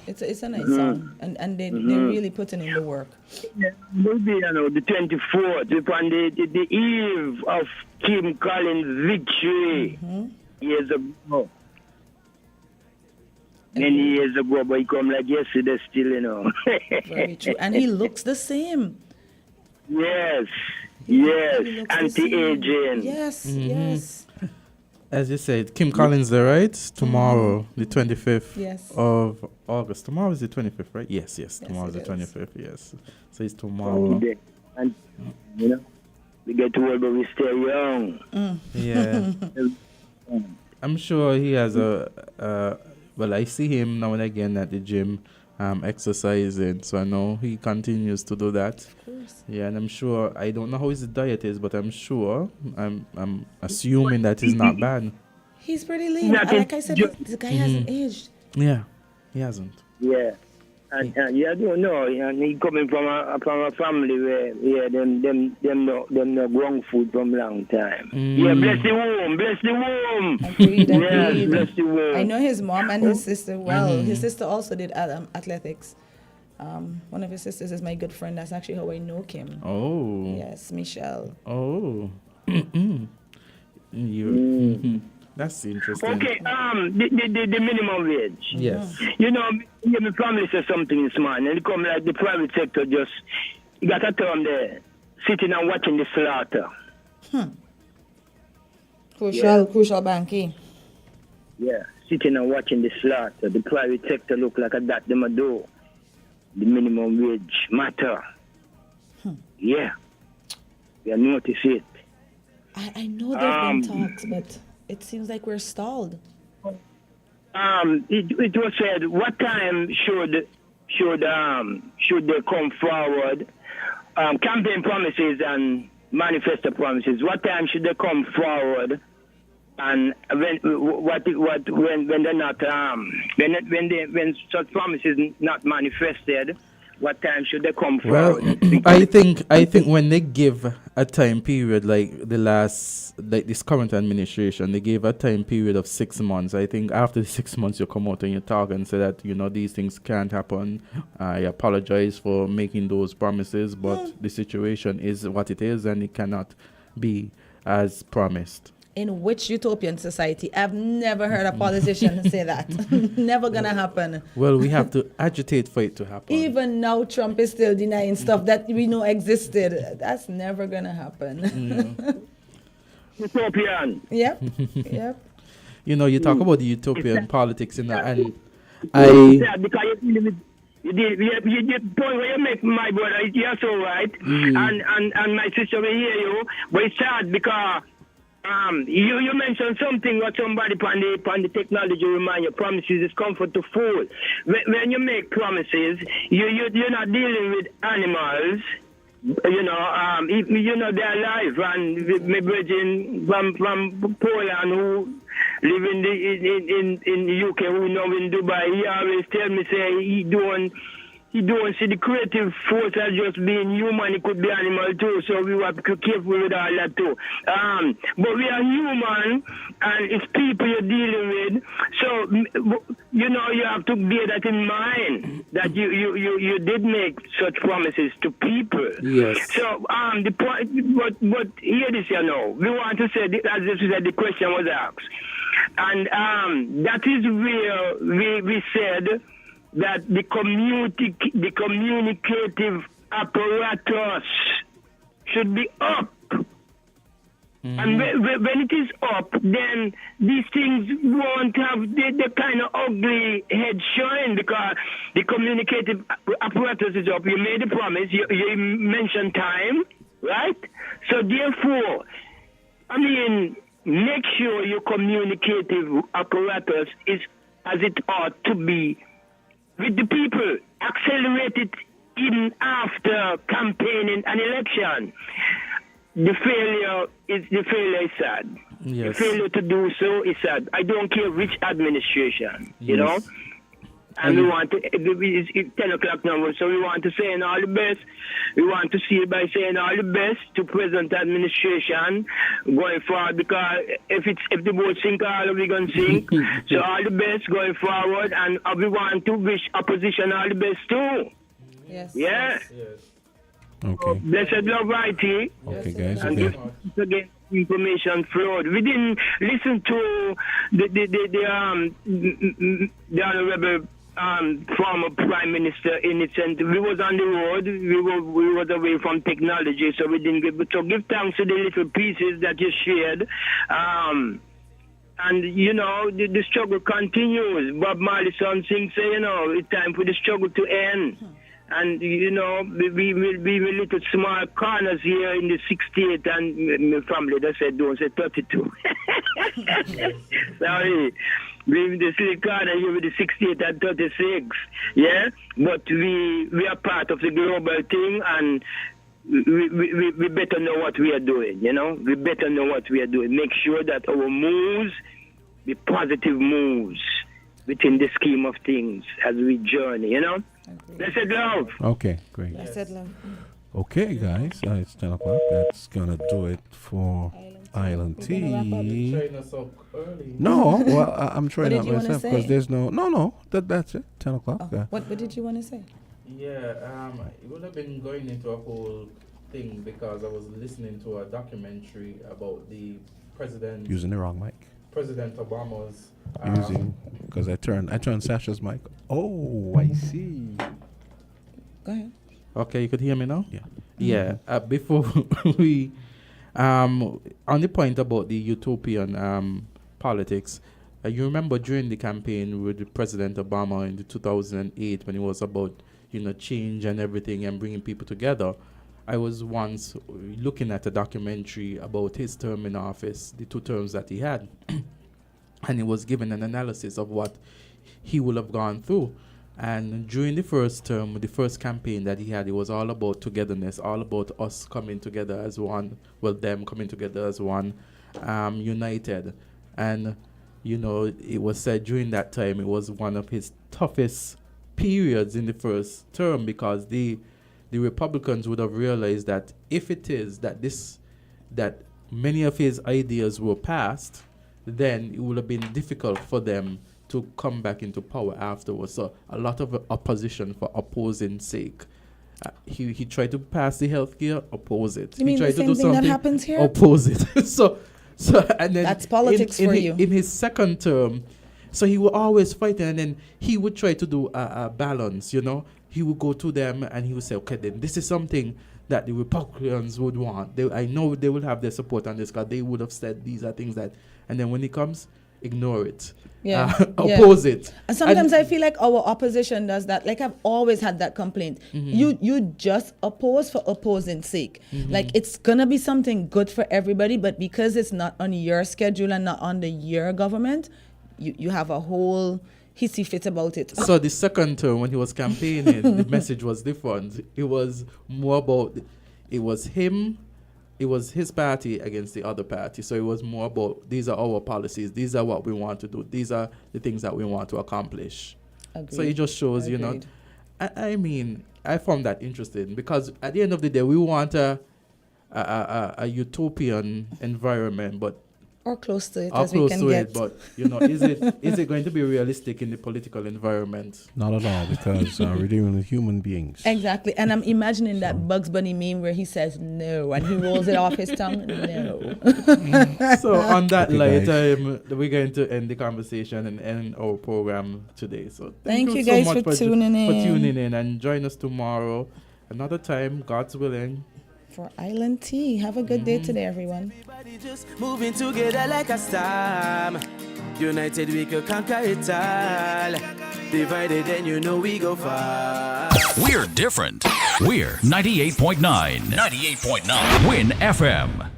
It's a nice song, and they're really putting in the work. Yeah, maybe the 24th, on the eve of Kim Collins' victory years ago. Many years ago, but he come like yesterday still, Very true, and he looks the same. Yes, anti-aging. Yes. As you said, Kim Collins there, right? Tomorrow, the 25th of August. Tomorrow is the 25th, right? Yes. Tomorrow is the 25th, yes. So it's tomorrow. And, we get old, but we stay young. Yeah. I'm sure he has well, I see him now and again at the gym exercising, so I know he continues to do that. Of course. Yeah, and I'm sure, I don't know how his diet is, but I'm sure, I'm assuming that it's not bad. He's pretty lean. Like I said, the guy hasn't aged. Yeah, he hasn't. Yeah. And I don't know. And he coming from a family where them no grown food from long time. Yeah, bless the womb. Agreed. Yes, bless the womb. I know his mom and his sister well. His sister also did athletics. One of his sisters is my good friend. That's actually how I know Kim. Oh. Yes, Michelle. Oh. That's interesting. Okay, the minimum wage. Yes. My family said something this morning, and it come like the private sector you got a term there, sitting and watching the slaughter. Crucial banking. Yeah, sitting and watching the slaughter. The private sector look like a that them a do. The minimum wage matter. Yeah. We are notice it. I know there have been talks, but it seems like we're stalled. It was said, what time should they come forward? Campaign promises and manifesto promises. What time should they come forward? And when they're not when such promises not manifested, what time should they come forward? Well, I think when they give a time period like this current administration. They gave a time period of 6 months. I think after the 6 months, you come out and you talk and say that these things can't happen. I apologize for making those promises, but the situation is what it is, and it cannot be as promised. In which utopian society? I've never heard a politician say that. Never gonna happen. Well, we have to agitate for it to happen. Even now, Trump is still denying stuff that we know existed. That's never gonna happen. Utopian. Yep. Yep. You talk about the utopian politics and because you did point where you make, my brother. You're so right, and my sister will hear you. But it's sad because you mentioned something what somebody on the technology remind you. Promises is comfort to fool. When you make promises, you're not dealing with animals. They're alive, and my brethren from Poland who live in the UK, who know in Dubai, he always tell me say he don't see the creative force as just being human. It could be animal too, so we have to be careful with all that too. But we are human, and it's people you're dealing with. So you have to bear that in mind that you did make such promises to people. Yes. So the point, but hear this, we want to say as if the question was asked, and that is where we said that the communicative apparatus should be up. And when it is up, then these things won't have the kind of ugly head showing, because the communicative apparatus is up. You made a promise, you mentioned time, right? So therefore, make sure your communicative apparatus is as it ought to be with the people. Accelerate it even after campaigning an election. The failure is sad. Yes. The failure to do so is sad. I don't care which administration, Yes. And we want to, it's 10 o'clock now, so we want to say all the best. We want to see it by saying all the best to present administration going forward, because if the boat sink, all of we going to sink. So all the best going forward, and we want to wish opposition all the best too. Yes. Yeah. Yes. Okay. Blessed love, righty. Okay, guys. And Okay. again, information flowed. We didn't listen to the honorable former prime minister in its end. We was on the road. We was away from technology, so we didn't give. So give thanks to the little pieces that you shared. And the struggle continues. Bob Marley's son sings, say, it's time for the struggle to end. And, we will be in little small corners here in the 68, and my family, they said, don't say 32. Sorry. We're in the little corner here with the 68 and 36. Yeah? But we are part of the global thing, and we better know what we are doing, We better know what we are doing. Make sure that our moves be positive moves within the scheme of things as we journey, Blessed love. Okay, great. Blessed love. Okay, guys, it's 10 o'clock. That's gonna do it for Island Tea. No, well, I'm trying What out did you wanna myself because say? there's no. That's it. 10 o'clock. What did you want to say? Yeah, it would have been going into a whole thing because I was listening to a documentary about the president. Using the wrong mic. President Obama's. Because I turned Sasha's mic. Oh, I see. Go ahead. Okay, you could hear me now? Yeah. Yeah. Before we, on the point about the utopian politics, you remember during the campaign with President Obama in the 2008 when it was about change and everything and bringing people together. I was once looking at a documentary about his term in office, the 2 terms that he had, and he was given an analysis of what he would have gone through. And during the first term, the first campaign that he had, it was all about togetherness, all about us coming together as one, them coming together as one, united. And, it was said during that time it was one of his toughest periods in the first term because the the Republicans would have realized that if it is that many of his ideas were passed, then it would have been difficult for them to come back into power afterwards. So a lot of opposition for opposing sake. He tried to pass the healthcare, oppose it. You mean he tried the same to do thing that something, happens here? oppose it. so and then That's politics for you. In his second term, so he would always fight, and then he would try to do a balance. He would go to them and he would say, okay, then this is something that the Republicans would want. I know they will have their support on this because they would have said these are things that, and then when he comes, ignore it. Oppose it. And sometimes I feel like our opposition does that. Like I've always had that complaint. You just oppose for opposing's sake. Like it's gonna be something good for everybody, but because it's not on your schedule and not under your government, you have a whole hissy fit about it. So the second term when he was campaigning, the message was different. It was more about it was his party against the other party. So it was more about these are our policies, these are what we want to do, these are the things that we want to accomplish. Agreed. So it just shows, Agreed. I mean, I found that interesting because at the end of the day, we want a utopian environment, but or close to it or as we close can to get. it. But is it going to be realistic in the political environment? Not at all, because we're dealing with human beings. Exactly. And I'm imagining that Bugs Bunny meme where he says no and he rolls it off his tongue. No. So on that Okay, light, guys. we're going to end the conversation and end our program today. So Thank you so guys much for tuning in. For tuning in, and join us tomorrow, another time, God's willing. For Island Tea. Have a good day today, everyone. Moving together like a storm. United we could conquer it all. Divided then you know we go far. We're different. We're 98.9. 98.9. Win FM.